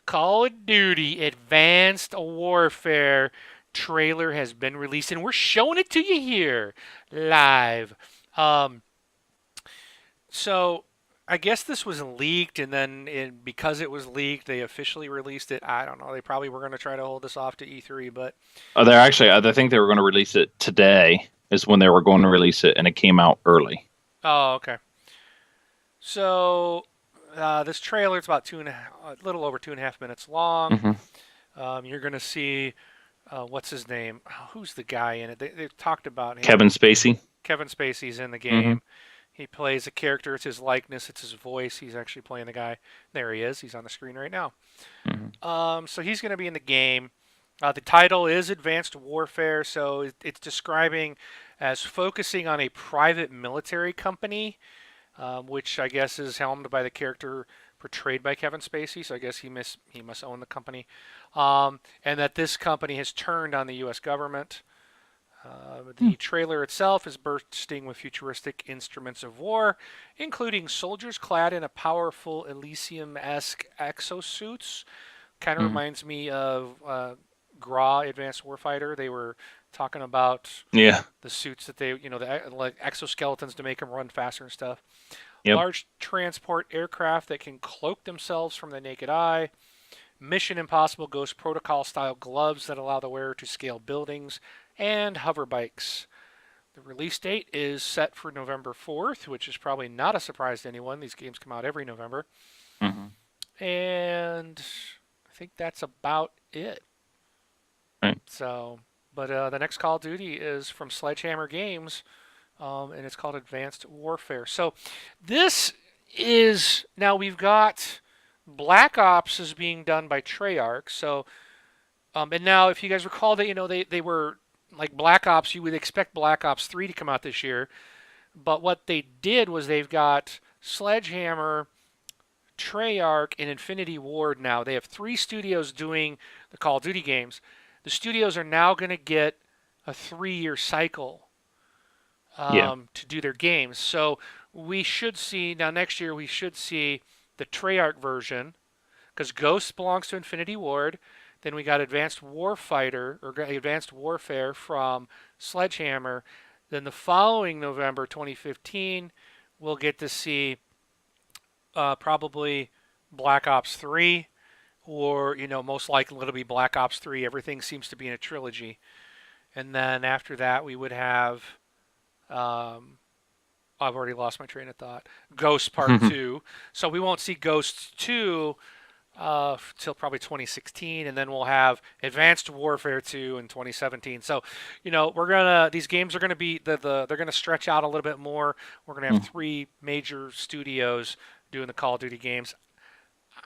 Call of Duty Advanced Warfare trailer has been released, and we're showing it to you here live. Um, so I guess this was leaked, and then because it was leaked, they officially released it. I don't know. They probably were going to try to hold this off to E3, but They're actually, I think they were going to release it today, is when they were going to release it, and it came out early. oh, okay. So this trailer is about a little over 2.5 minutes long. Hmm. You're going to see what's his name? Who's the guy in it? They've talked about him. Kevin Spacey. Kevin Spacey's in the Hmm. game. He plays a character. It's his likeness. It's his voice. He's actually playing the guy. There he is. He's on the screen right now. Hmm. So he's going to be in the game. The title is Advanced Warfare, so it's describing as focusing on a private military company, which I guess is helmed by the character portrayed by Kevin Spacey. So I guess he must own the company, and that this company has turned on the U.S. government. The trailer itself is bursting with futuristic instruments of war, including soldiers clad in a powerful Elysium-esque exosuits. Kind of Hmm. reminds me of GRA Advanced Warfighter. They were talking about Yeah. the suits that like exoskeletons to make them run faster and stuff. Yep. Large transport aircraft that can cloak themselves from the naked eye. Mission Impossible Ghost Protocol style gloves that allow the wearer to scale buildings, and hover bikes. The release date is set for November 4th, which is probably not a surprise to anyone. These games come out every November. Hmm. And I think that's about it. Right. So, but the next Call of Duty is from Sledgehammer Games, and it's called Advanced Warfare. So this is now we've got Black Ops is being done by Treyarch. So, and now if you guys recall that they were like Black Ops, you would expect Black Ops 3 to come out this year, but what they did was they've got Sledgehammer, Treyarch, and Infinity Ward now. They have 3 studios doing the Call of Duty games. The studios are now going to get a 3-year cycle Yeah. to do their games. So we should see, now next year, we should see the Treyarch version, because Ghost belongs to Infinity Ward. Then we got Advanced Warfighter, or Advanced Warfare from Sledgehammer. Then the following November 2015, we'll get to see probably Black Ops 3, or most likely it'll be Black Ops 3. Everything seems to be in a trilogy, and then after that we would have I've already lost my train of thought. Ghost Part 2. So we won't see Ghosts 2 till probably 2016, and then we'll have Advanced Warfare 2 in 2017. So, these games are gonna be they're gonna stretch out a little bit more. We're gonna have 3 major studios doing the Call of Duty games.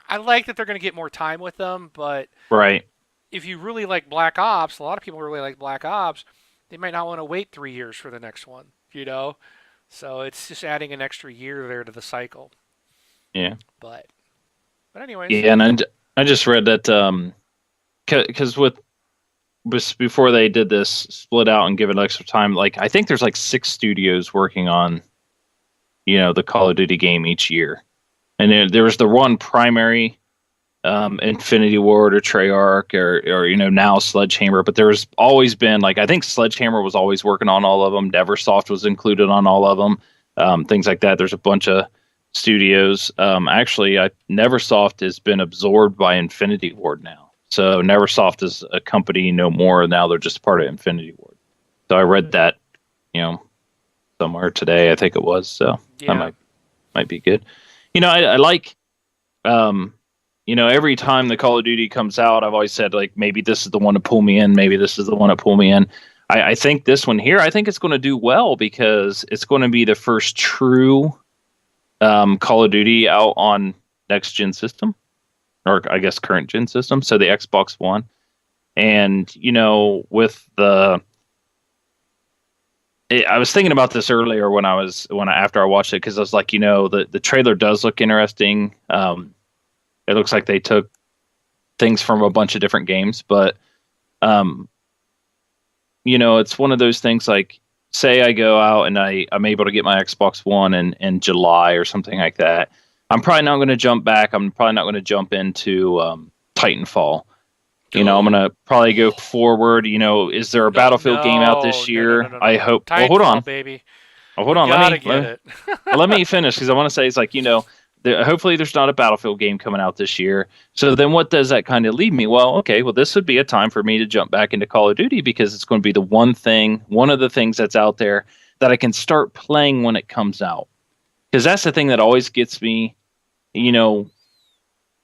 I like that they're gonna get more time with them, but Right. if you really like Black Ops, a lot of people really like Black Ops. They might not want to wait 3 years for the next one. So it's just adding an extra year there to the cycle. Yeah. But anyways. Yeah, and I just read that because before they did this split out and give it extra time, like I think there's like 6 studios working on the Call of Duty game each year, and there was the one primary Infinity Ward or Treyarch or now Sledgehammer, but there's always been I think Sledgehammer was always working on all of them. Neversoft was included on all of them, things like that. There's a bunch of studios. Actually, Neversoft has been absorbed by Infinity Ward now, so Neversoft is a company no more now. They're just part of Infinity Ward. So I read that, somewhere today, I think it was. So that Yeah. might be good. I like um, every time the Call of Duty comes out, I've always said like maybe this is the one to pull me in, maybe this is the one to pull me in. I think this one here, I think it's going to do well because it's going to be the first true Call of Duty out on next gen system, or I guess current gen system, so the Xbox One. And with I was thinking about this earlier after I watched it because I was like, the trailer does look interesting. It looks like they took things from a bunch of different games, but um, it's one of those things like, say I go out and I'm able to get my Xbox One in July or something like that. I'm probably not going to jump back. I'm probably not going to jump into Titanfall. I'm going to probably go forward. Is there a No, Battlefield game out no, this no, no, no, year? no, I no. hope. Well, hold Titanfall, on. baby. Oh, hold You on. gotta get it. Let me finish because I want to say it's like, hopefully there's not a Battlefield game coming out this year. So then what does that kind of leave me? Well, okay, well, this would be a time for me to jump back into Call of Duty because it's going to be one of the things that's out there that I can start playing when it comes out. Because that's the thing that always gets me, you know,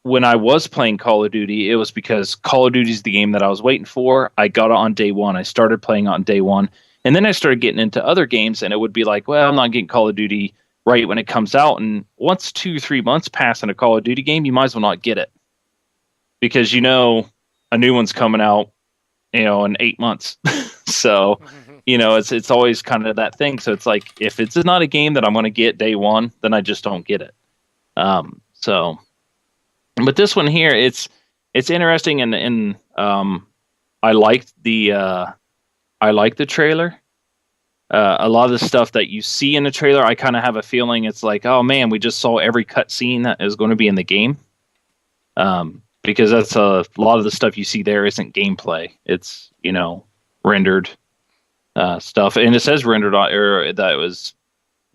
when I was playing Call of Duty, it was because Call of Duty is the game that I was waiting for. I got it on day one. I started playing on day one. And then I started getting into other games, and it would be like, well, I'm not getting Call of Duty right when it comes out. And once 2 3 months pass in a Call of Duty game, you might as well not get it because a new one's coming out, in 8 months. So, it's always kind of that thing. So it's like if it's not a game that I'm going to get day one, then I just don't get it. So. But this one here, it's interesting, and I liked I like the trailer. A lot of the stuff that you see in the trailer, I kind of have a feeling it's like, oh man, we just saw every cutscene that is going to be in the game. Because that's a lot of the stuff you see there isn't gameplay; it's rendered stuff, and it says rendered on, or that it was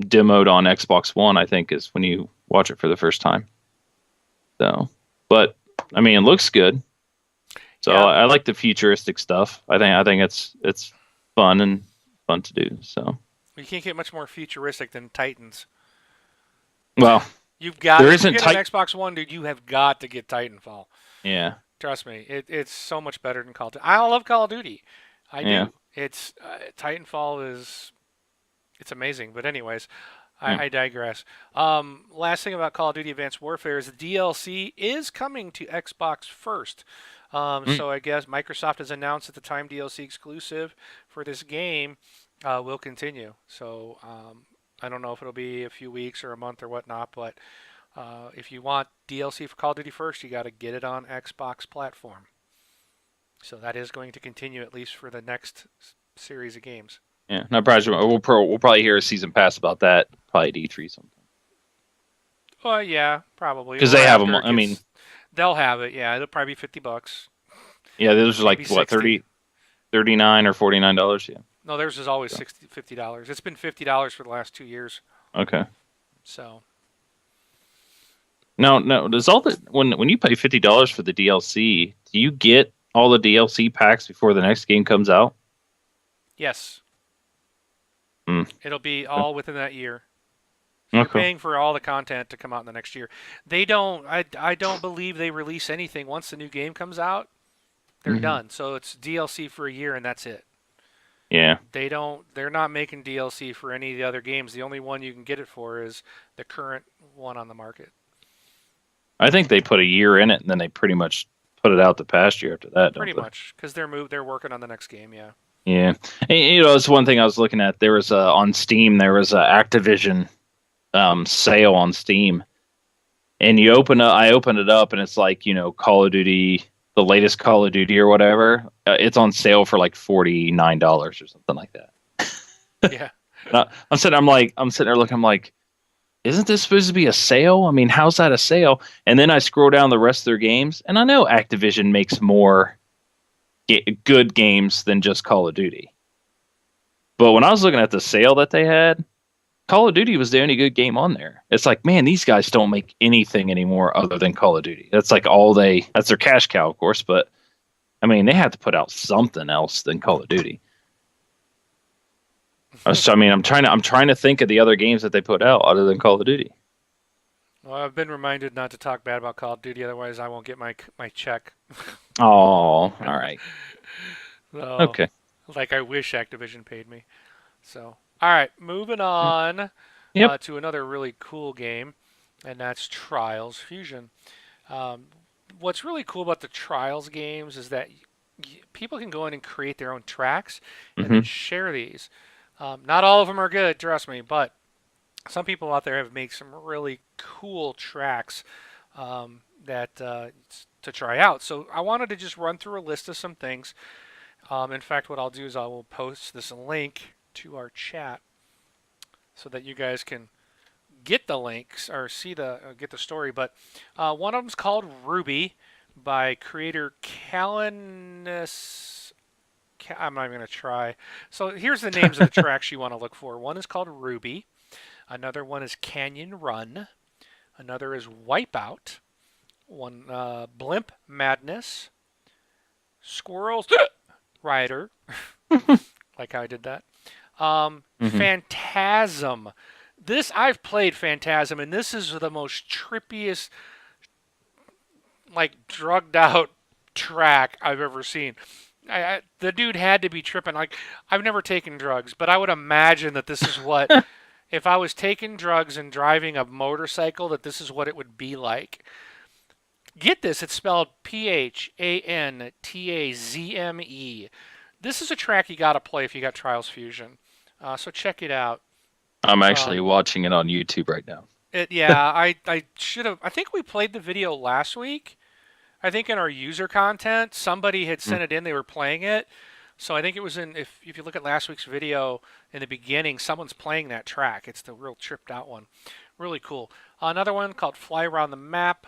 demoed on Xbox One. I think is when you watch it for the first time. So, but I mean, it looks good. So Yeah. I like the futuristic stuff. I think it's fun and fun to do. So, You can't get much more futuristic than Titans. well, You've got there if you isn't get an type. Xbox One, dude, you have got to get Titanfall. Yeah, Trust me, it's so much better than Call of Duty. I love Call of Duty. I yeah, do. It's Titanfall is it's amazing. But anyways, yeah. I digress. Last thing about Call of Duty Advanced Warfare is the DLC is coming to Xbox first. Mm. So I guess Microsoft has announced that the time DLC exclusive for this game will continue. So I don't know if it'll be a few weeks or a month or whatnot, but if you want DLC for Call of Duty first, you got to get it on Xbox platform. So that is going to continue at least for the next series of games. Yeah. Not probably we'll probably hear a season pass about that probably at E3 sometime Well, yeah, probably. because Or they have them. after it I mean, gets, they'll have it. Yeah, it'll probably be $50, yeah, those are maybe like what 60. 39 or $49. Yeah. No, theirs is always So, $50. It's been $50 for the last 2 years. okay. So No, no. Does all the when you pay $50 for the DLC, do you get all the DLC packs before the next game comes out? yes, Mm. it'll be all within that year. So you're Okay. paying for all the content to come out in the next year. They don't. I don't believe they release anything once the new game comes out. They're Hmm. done. So it's DLC for a year and that's it. Yeah. They don't. They're not making DLC for any of the other games. The only one you can get it for is the current one on the market. I think they put a year in it and then they pretty much put it out the past year after that, don't Pretty they? much, because they're working on the next game. Yeah. Yeah. And, it's one thing I was looking at. There was on Steam, there was a Activision sale on Steam. And I opened it up and it's like, Call of Duty, the latest Call of Duty or whatever. It's on sale for like $49 or something like that. Yeah. I'm sitting there looking, I'm like, isn't this supposed to be a sale? I mean, how's that a sale? And then I scroll down the rest of their games, and I know Activision makes more good games than just Call of Duty. But when I was looking at the sale that they had, Call of Duty was the only good game on there. It's like, man, these guys don't make anything anymore other than Call of Duty. That's like that's their cash cow, of course. But I mean, they have to put out something else than Call of Duty. So, I mean, I'm trying to think of the other games that they put out other than Call of Duty. Well, I've been reminded not to talk bad about Call of Duty, otherwise I won't get my check. Oh, all right. So, Okay. like I wish Activision paid me. So, all right, moving on Yep. to another really cool game, and that's Trials Fusion. Um, what's really cool about the Trials games is that people can go in and create their own tracks and then Hmm. share these. Not all of them are good, trust me, but some people out there have made some really cool tracks that to try out. So I wanted to just run through a list of some things. In fact, what I'll do is I will post this link to our chat so that you guys can get the links or see the get the story. But one of them is called Ruby by creator Calinus. I'm not even going to try. So here's the names of the tracks you want to look for. One is called Ruby. Another one is Canyon Run. Another is Wipeout. One Blimp Madness. Squirrels Rider. Like how I did that. Hmm. Phantasm. This I've played Phantasm, and this is the most trippiest, like drugged out track I've ever seen. The dude had to be tripping. Like I've never taken drugs, but I would imagine that this is what if I was taking drugs and driving a motorcycle, that this is what it would be like. Get this, it's spelled Phantasme. This is a track you got to play if you got Trials Fusion. So check it out. I'm actually Um, watching it on YouTube right now. yeah, I should have. I think we played the video last week. I think in our user content, somebody had Mm. sent it in. They were playing it, so I think it was in. If you look at last week's video in the beginning, someone's playing that track. It's the real tripped out one. Really cool. Another one called Fly Around the Map.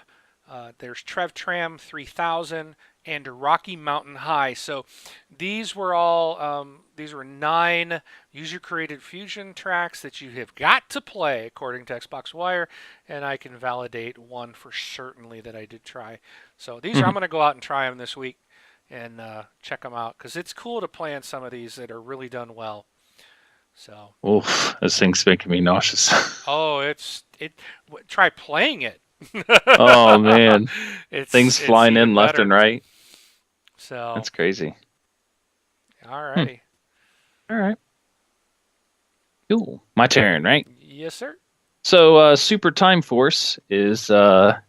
There's Trev Tram 3000 and Rocky Mountain High. So these were all these were 9 user-created Fusion tracks that you have got to play according to Xbox Wire, and I can validate one for certainly that I did try. So these are I'm Mhm. going to go out and try them this week and check them out because it's cool to play on some of these that are really done well. So Oof, this thing's making me nauseous. oh, try playing it. Oh man, things It's flying even in left and better. right. So, That's crazy. Hmm. alrighty. All right, cool. My turn, right? Yes, sir. So, Super Time Force is a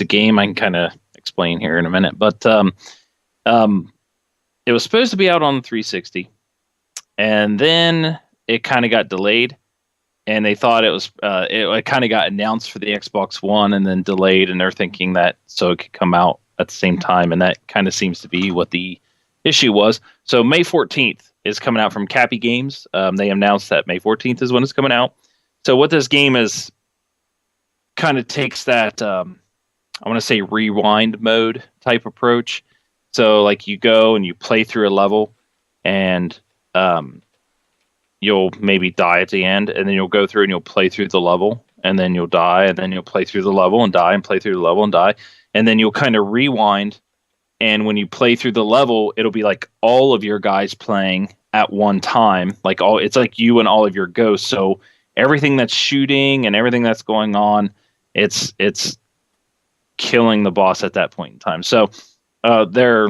game I can kind of explain here in a minute, but um, it was supposed to be out on the 360, and then it kind of got delayed, and they thought it kind of got announced for the Xbox One and then delayed, and they're thinking that so it could come out at the same time, and that kind of seems to be what the issue was. So May 14th is coming out from Cappy Games. They announced that May 14th is when it's coming out. So what this game is kind of takes that I want to say rewind mode type approach. So like you go and you play through a level, and um, you'll maybe die at the end, and then you'll go through and you'll play through the level, and then you'll die, and then you'll play through the level and die, and play through the level and die, and then you'll kind of rewind. And when you play through the level, it'll be like all of your guys playing at one time, like all it's like you and all of your ghosts. So everything that's shooting and everything that's going on, it's killing the boss at that point in time. So they're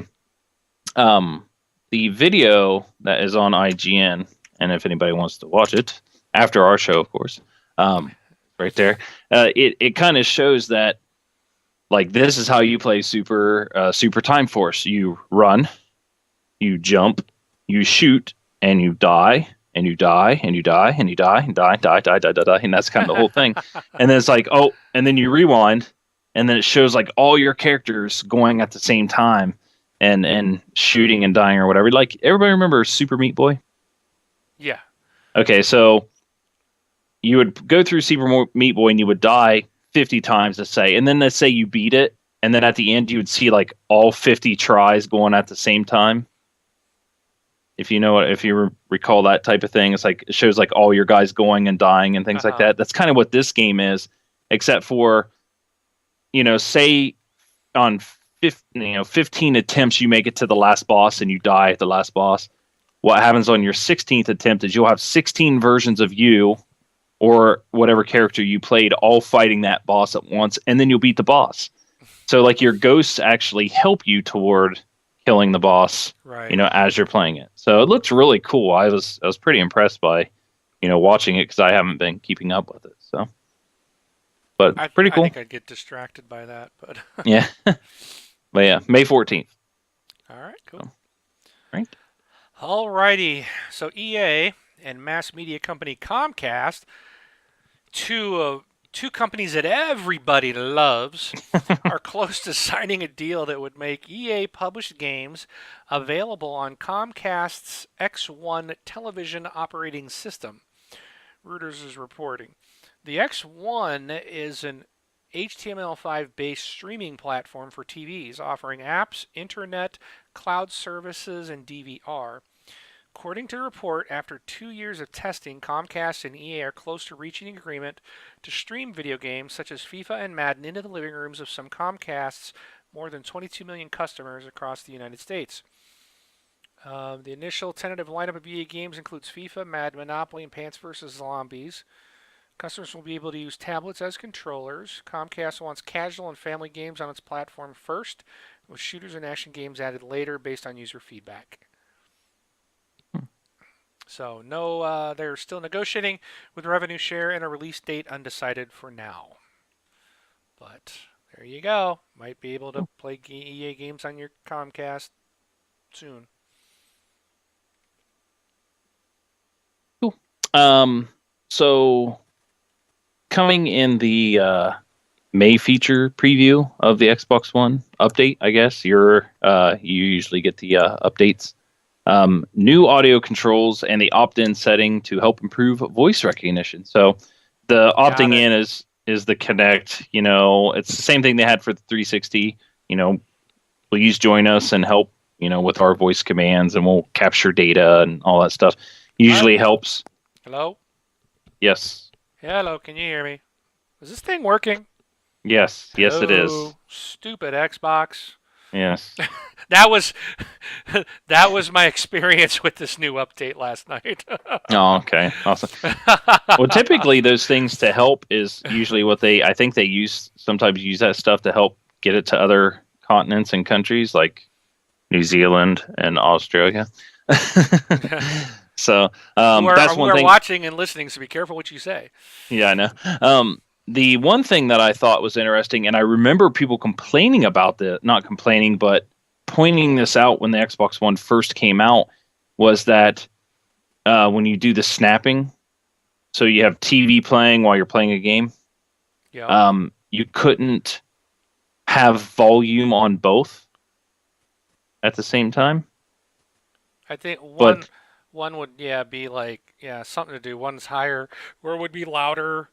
um, the video that is on IGN, and if anybody wants to watch it after our show, of course, right there, it kind of shows that like this is how you play Super Time Force. You run, you jump, you shoot, and you die. And you die, and you die, and you die, and die, and that's kind of the whole thing. And then it's like, oh, and then you rewind, and then it shows like all your characters going at the same time, and shooting and dying or whatever. Like everybody remember Super Meat Boy? Yeah. Okay, so you would go through Super Meat Boy and you would die 50 times, let's say, and then let's say you beat it, and then at the end you would see like all 50 tries going at the same time. If you know, if you recall that type of thing, it's like it shows like all your guys going and dying and Uh things like huh. that. That's kind of what this game is, except for say on 15 attempts you make it to the last boss and you die at the last boss. what happens on your 16th attempt is you'll have 16 versions of you or whatever character you played all fighting that boss at once, and then you'll beat the boss. So like your ghosts actually help you toward killing the boss, Right. as you're playing it. So it looks really cool. I was pretty impressed by, watching it because I haven't been keeping up with it. So, but pretty I cool. think I'd get distracted by that, but Yeah. But yeah, May 14th. all right, cool. So, right. Alrighty. So EA and mass media company Comcast, two companies that everybody loves, are close to signing a deal that would make EA published games available on Comcast's X1 television operating system. Reuters is reporting. The X1 is an HTML5 based streaming platform for TVs, offering apps, internet, cloud services, and DVR. According to the report, after 2 years of testing, Comcast and EA are close to reaching an agreement to stream video games such as FIFA and Madden into the living rooms of some Comcast's more than 22 million customers across the United States. The initial tentative lineup of EA games includes FIFA, Madden, Monopoly, and Plants vs. Zombies. Customers will be able to use tablets as controllers. Comcast wants casual and family games on its platform first, with shooters and action games added later based on user feedback. So, no, they're still negotiating with revenue share and a release date undecided for now. But there you go. Might be able to play EA games on your Comcast soon. Cool. So coming in the May feature preview of the Xbox One update, I guess you usually get the updates. New audio controls and the opt-in setting to help improve voice recognition. So the opting in is the Connect. It's the same thing they had for the 360. Please join us and help. With our voice commands, and we'll capture data and all that stuff. Usually helps. Hello? Yes. Hello, can you hear me? Is this thing working? Yes. Yes, it is. Oh, stupid Xbox. Yes. That was that was my experience with this new update last night. Oh, okay. Awesome. Well, typically those things to help is usually what I think they sometimes use that stuff to help get it to other continents and countries like New Zealand and Australia. So that's one thing. Watching and listening, so be careful what you say. Yeah, I know. The one thing that I thought was interesting, and I remember people complaining about not complaining, but pointing this out when the Xbox One first came out, was that when you do the snapping, so you have TV playing while you're playing a game, you couldn't have volume on both at the same time. I think one would be like something to do. One's higher, or it would be louder.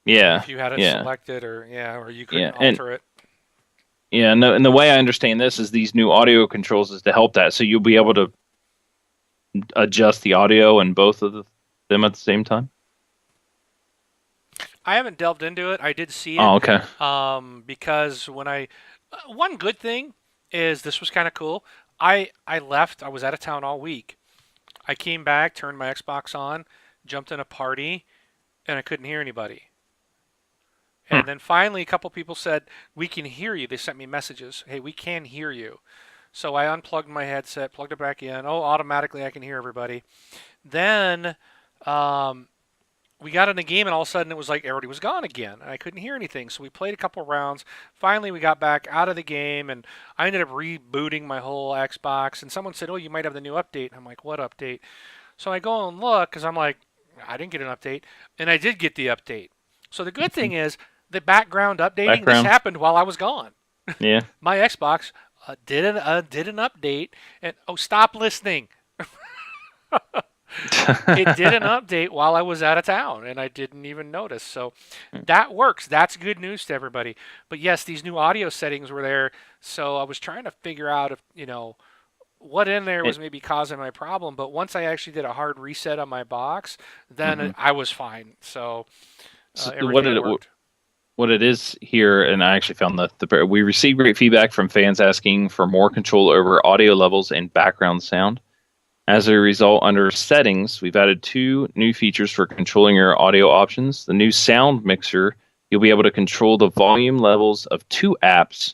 Yeah, if you had it selected, or you couldn't alter it. Yeah, no, and the way I understand this is these new audio controls is to help that, so you'll be able to adjust the audio in both of them at the same time. I haven't delved into it. I did see it. Oh, okay. Because when one good thing is this was kind of cool. I left. I was out of town all week. I came back, turned my Xbox on, jumped in a party, and I couldn't hear anybody. And then finally, a couple people said, "We can hear you." They sent me messages. "Hey, we can hear you." So I unplugged my headset, plugged it back in. Oh, automatically I can hear everybody. Then we got in the game, and all of a sudden it was like everybody was gone again, and I couldn't hear anything. So we played a couple rounds. Finally, we got back out of the game, and I ended up rebooting my whole Xbox. And someone said, "Oh, you might have the new update." I'm like, "What update?" So I go and look, because I'm like, I didn't get an update. And I did get the update. So the good thing is, the background updating, this happened while I was gone. Yeah. My Xbox did an update, and stop listening. It did an update while I was out of town, and I didn't even notice. So that works. That's good news to everybody. But yes, these new audio settings were there, so I was trying to figure out if what in there was maybe causing my problem. But once I actually did a hard reset on my box, then I was fine. So everything worked. What it is here, and I actually found we received great feedback from fans asking for more control over audio levels and background sound. As a result, under settings, we've added two new features for controlling your audio options. The new sound mixer, you'll be able to control the volume levels of two apps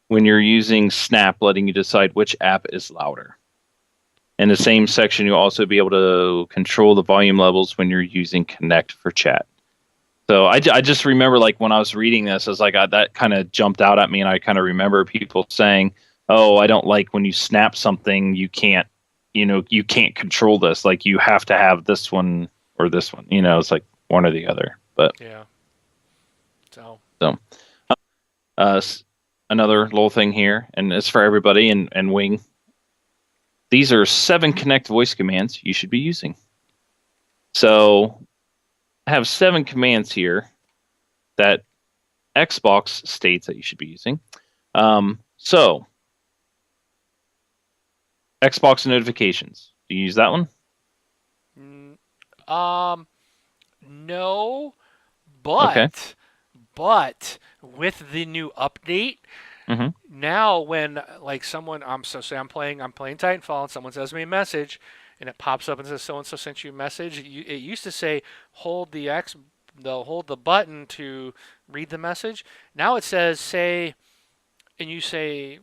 when you're using Snap, letting you decide which app is louder. In the same section, you'll also be able to control the volume levels when you're using Connect for chat. So I just remember like when I was reading this, I was like, that kind of jumped out at me, and I kind of remember people saying, "Oh, I don't like when you snap something, you can't control this. Like you have to have this one or this one. It's like one or the other." But Yeah. So. so uh, another little thing here, and it's for everybody. And Wing, these are 7 Connect voice commands you should be using. So I have 7 commands here that Xbox states that you should be using. So Xbox notifications. Do you use that one? Mm, Um. No. Okay. But with the new update, Mm-hmm. now when like someone say I'm playing Titanfall and someone sends me a message and it pops up and says so and so sent you a message. It used to say hold the button to read the message. Now it says say and you say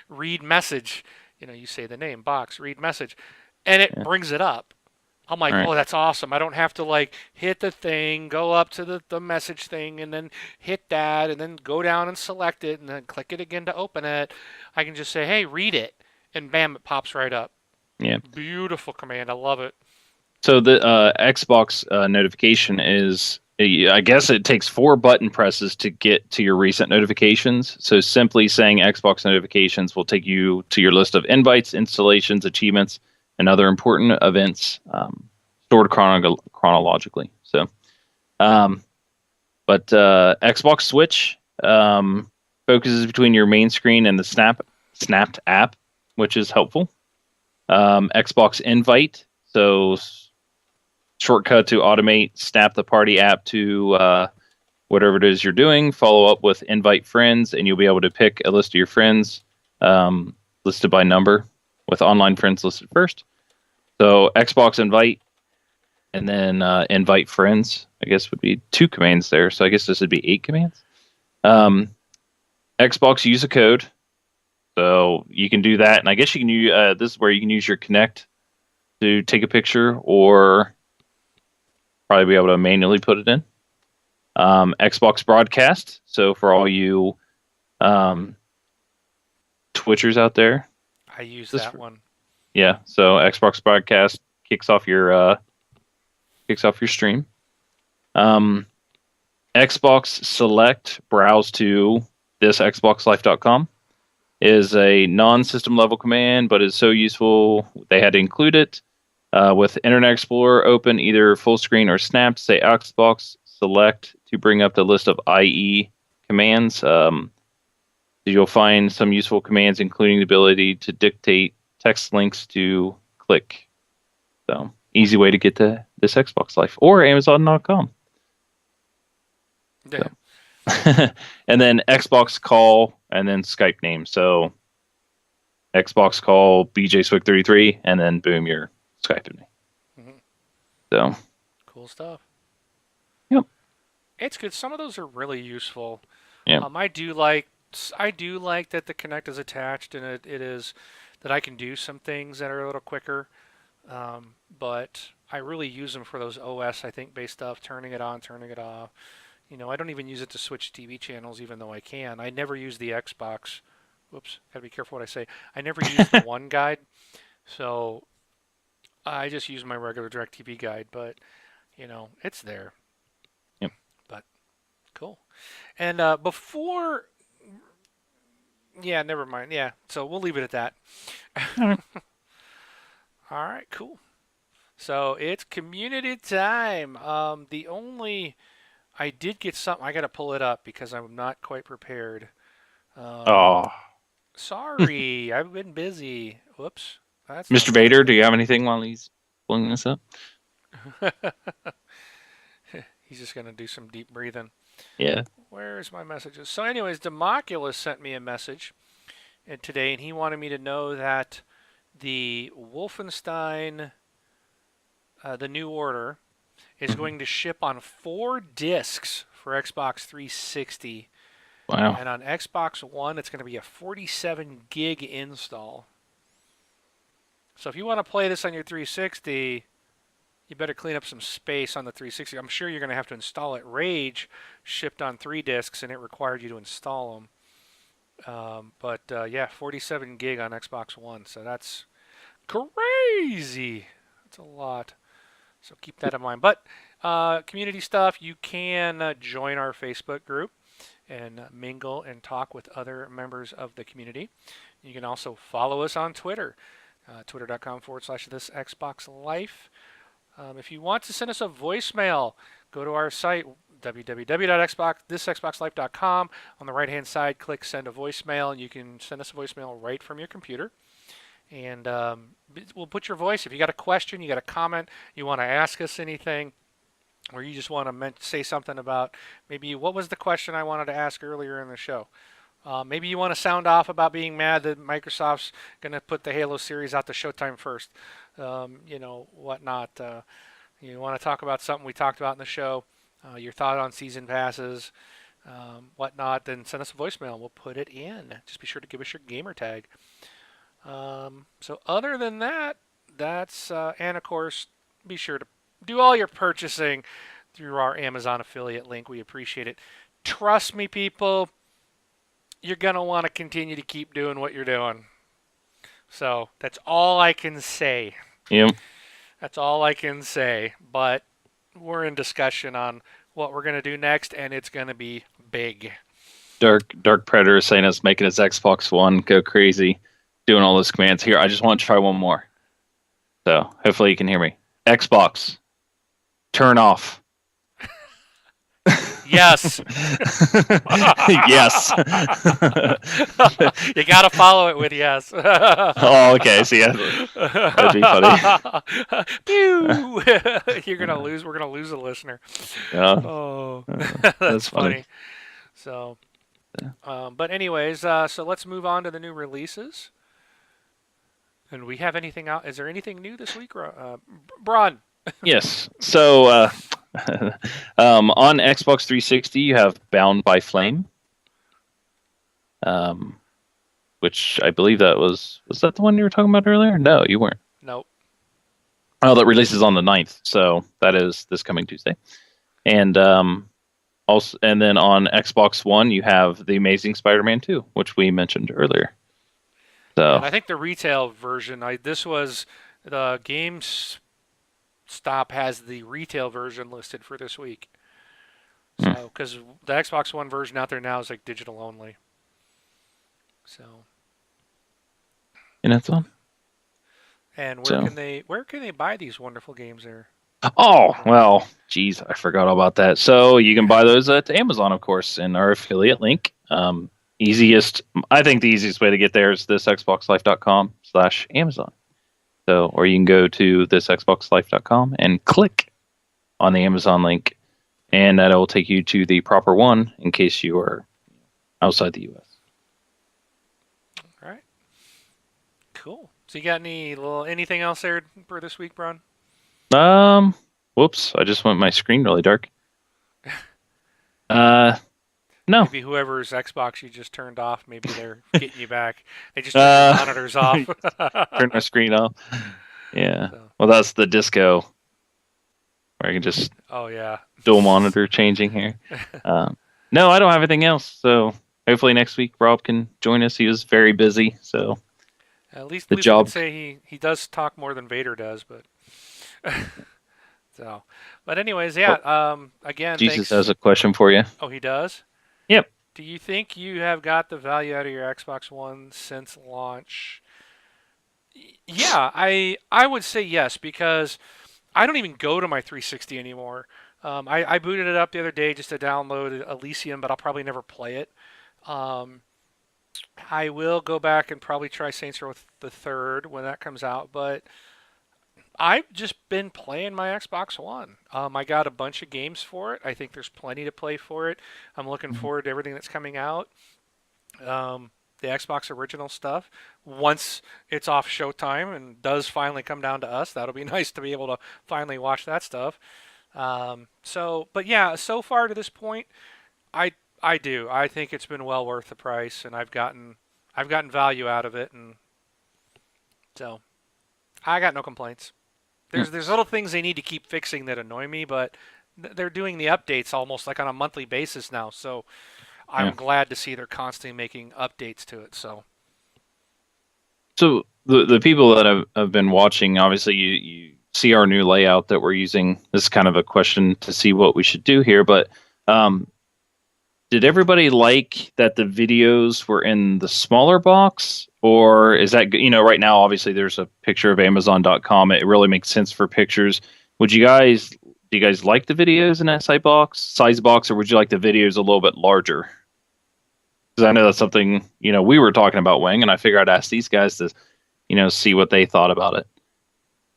read message. You say the name box read message, and it Yeah. brings it up. I'm like, All right. oh, that's awesome. I don't have to like hit the thing, go up to the message thing, and then hit that, and then go down and select it, and then click it again to open it. I can just say, hey, read it, and bam, it pops right up. Yeah. Beautiful command. I love it. So the Xbox notification is, I guess it takes 4 button presses to get to your recent notifications. So simply saying Xbox notifications will take you to your list of invites, installations, achievements, and other important events stored chronologically. So, um, but Xbox Switch focuses between your main screen and the Snapped app, which is helpful. Xbox Invite, so shortcut to automate Snap the Party app to whatever it is you're doing. Follow up with invite friends, and you'll be able to pick a list of your friends listed by number, with online friends listed first. So Xbox Invite and then invite friends, I guess, would be 2 commands there. So I guess this would be 8 commands. Um, Xbox use a code. So you can do that. And I guess you can use this is where you can use your Connect to take a picture, or probably be able to manually put it in. Xbox Broadcast. So for all you Twitchers out there, I use this that one. yeah. So Xbox Broadcast kicks off your stream. Xbox Select, browse to this xboxlife.com, is a non-system level command, but is so useful they had to include it. With Internet Explorer open, either full screen or snap, say Xbox Select to bring up the list of IE commands. You'll find some useful commands, including the ability to dictate text links to click. So, easy way to get to this Xbox Life, or Amazon.com. Yeah. So. And then Xbox Call, and then Skype name. So Xbox Call BJ Swig33, and then boom, you're Skyping me. Mhm. So Cool stuff. yep, It's good. Some of those are really useful. yeah. I do like that the Connect is attached and it is that I can do some things that are a little quicker. But I really use them for those OS, I think, based stuff, turning it on, turning it off. I don't even use it to switch TV channels, even though I can. I never use the Xbox. Whoops, gotta be careful what I say. I never use the One guide, so I just use my regular DirecTV guide. But it's there. Yep. But cool. And yeah, never mind. Yeah, so we'll leave it at that. All right. All right, cool. So it's community time. The only I did get something. I got to pull it up because I'm not quite prepared. Um, Oh, Sorry, I've been busy. Whoops, that's not Mr. what I Vader, wanted. do you have anything while he's pulling this up? He's just gonna do some deep breathing. Yeah. Where's my messages? So, anyways, Democulus sent me a message, today, and he wanted me to know that the Wolfenstein, the New Order, is Mhm. going to ship on 4 discs for Xbox 360, Wow. and on Xbox One, it's going to be a 47 gig install. So if you want to play this on your 360, you better clean up some space on the 360. I'm sure you're going to have to install it. Rage shipped on 3 discs, and it required you to install them. But yeah, 47 gig on Xbox One, so that's crazy. That's a lot. So keep that in mind. But community stuff, you can join our Facebook group and mingle and talk with other members of the community. You can also follow us on Twitter, twitter.com/this Xbox Life. If you want to send us a voicemail, go to our site www.thisxboxlife.com. On the right-hand side, click send a voicemail, and you can send us a voicemail right from your computer. And we'll put your voice. If you got a question, you got a comment, you want to ask us anything, or you just want to say something about maybe what was the question I wanted to ask earlier in the show. Maybe you want to sound off about being mad that Microsoft's going to put the Halo series out to Showtime first. Whatnot. You want to talk about something we talked about in the show, your thought on season passes, whatnot, then send us a voicemail. We'll put it in. Just be sure to give us your gamer tag. So other than that, and of course, be sure to do all your purchasing through our Amazon affiliate link. We appreciate it. Trust me, people, you're going to want to continue to keep doing what you're doing. So that's all I can say. Yep. That's all I can say. But we're in discussion on what we're going to do next, and it's going to be big. Dark Predator is saying it's making his Xbox One go crazy, doing all those commands. Here, I just want to try one more. So hopefully you can hear me. Xbox, turn off. Yes. Yes. You got to follow it with yes. Oh, okay. See, that'd be funny. Pew! You're gonna lose. We're gonna lose a listener. Yeah, Oh, that's that's funny. funny. So, but anyways, so let's move on to the new releases. And we have anything out? Is there anything new this week, Braun? Yes. So on Xbox 360, you have Bound by Flame, which I believe that was that the one you were talking about earlier? No, you weren't. Nope. Oh, that releases on the 9th, so that is this coming Tuesday. And also, and then on Xbox One, you have the Amazing Spider-Man 2, which we mentioned earlier. Yeah, So and I think the retail version. This was the GameStop has the retail version listed for this week. So, because the Xbox One version out there now is like digital only. So, and that's on. and So where can they buy these wonderful games there? oh well, geez, I forgot all about that. So you can buy those at Amazon, of course, in our affiliate link. Easiest, I think the easiest way to get there is thisxboxlife.com/Amazon. So, or you can go to thisxboxlife.com and click on the Amazon link, and that will take you to the proper one in case you are outside the U.S. All right, cool. So you got anything else there for this week, Bron? Whoops, I just went my screen really dark. No. Maybe whoever's Xbox you just turned off, maybe they're getting you back. They just turned your monitors off. Turn my screen off. Yeah. So, Well, that's the disco where I can just oh yeah. dual monitor changing here. No, I don't have anything else. So hopefully next week Rob can join us. He was very busy, so At least the we job. can say he does talk more than Vader does, but so. But anyways, yeah. Again, Jesus thanks. has a question for you. Oh, he does. Yep. Do you think you have got the value out of your Xbox One since launch? Yeah, I would say yes because I don't even go to my 360 anymore. I booted it up the other day just to download Elysium, but I'll probably never play it. Um, I will go back and probably try Saints Row the Third when that comes out, but I've just been playing my Xbox One. I got a bunch of games for it. I think there's plenty to play for it. I'm looking forward to everything that's coming out. the Xbox original stuff once it's off Showtime and does finally come down to us. That'll be nice to be able to finally watch that stuff. But yeah, so far to this point, I I do. I think it's been well worth the price, and I've gotten value out of it, and so I got no complaints. There's little things they need to keep fixing that annoy me, but they're doing the updates almost like on a monthly basis now. So Yeah. I'm glad to see they're constantly making updates to it. So So the people that have been watching, obviously you see our new layout that we're using. This is kind of a question to see what we should do here, but um, did everybody like that the videos were in the smaller box, or is that, right now obviously there's a picture of Amazon.com. It really makes sense for pictures. Do you guys like the videos in that size box, or would you like the videos a little bit larger? Because I know that's something, we were talking about, Wing, and I figured I'd ask these guys to, see what they thought about it.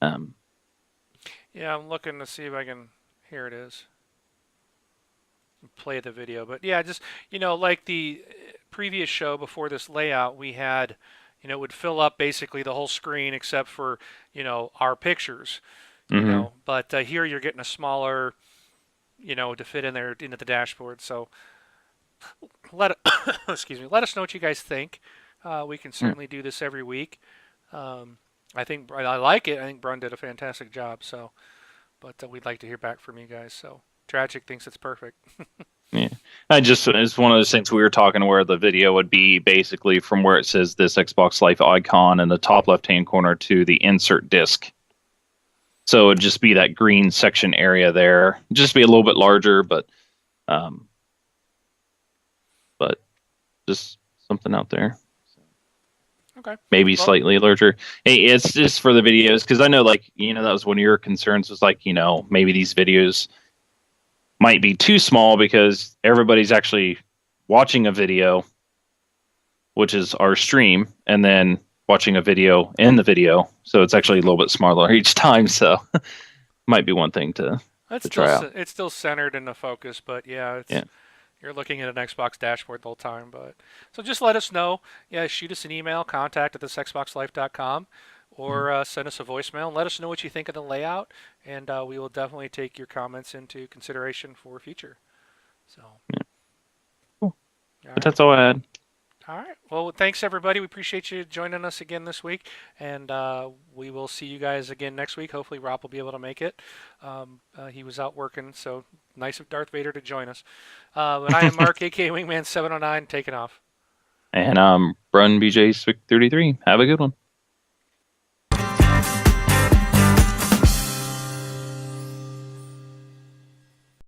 Um, yeah, I'm looking to see if I can. Here it is. Play the video, but yeah, just like the previous show before this layout, we had, it would fill up basically the whole screen except for our pictures. mhm. But here you're getting a smaller, to fit in there into the dashboard. So let excuse me, let us know what you guys think. We can Mm. certainly do this every week. Um, I think I like it. I think Brun did a fantastic job. So, but we'd like to hear back from you guys. So Tragic thinks it's perfect. Yeah. It's one of those things we were talking where the video would be basically from where it says this Xbox Life icon in the top left hand corner to the insert disc. So it'd just be that green section area there. Just be a little bit larger, um, but just something out there. Okay. Maybe Well, slightly larger. Hey, it's just for the videos because I know, like, that was one of your concerns was like, maybe these videos might be too small because everybody's actually watching a video, which is our stream, and then watching a video in the video. So it's actually a little bit smaller each time. So might be one thing it's to still try out. it's still centered in the focus, but yeah, it's Yeah. you're looking at an Xbox dashboard the whole time. But so just let us know. Yeah, shoot us an email, contact at thisxboxlife.com, or send us a voicemail and let us know what you think of the layout, and we will definitely take your comments into consideration for future. So, Cool. all But right. that's all I had. All right. Well, thanks everybody. We appreciate you joining us again this week, and we will see you guys again next week. Hopefully, Rob will be able to make it. He was out working, so nice of Darth Vader to join us. But I am Mark, aka Wingman 709, taking off. And Brun BJ 33. Have a good one.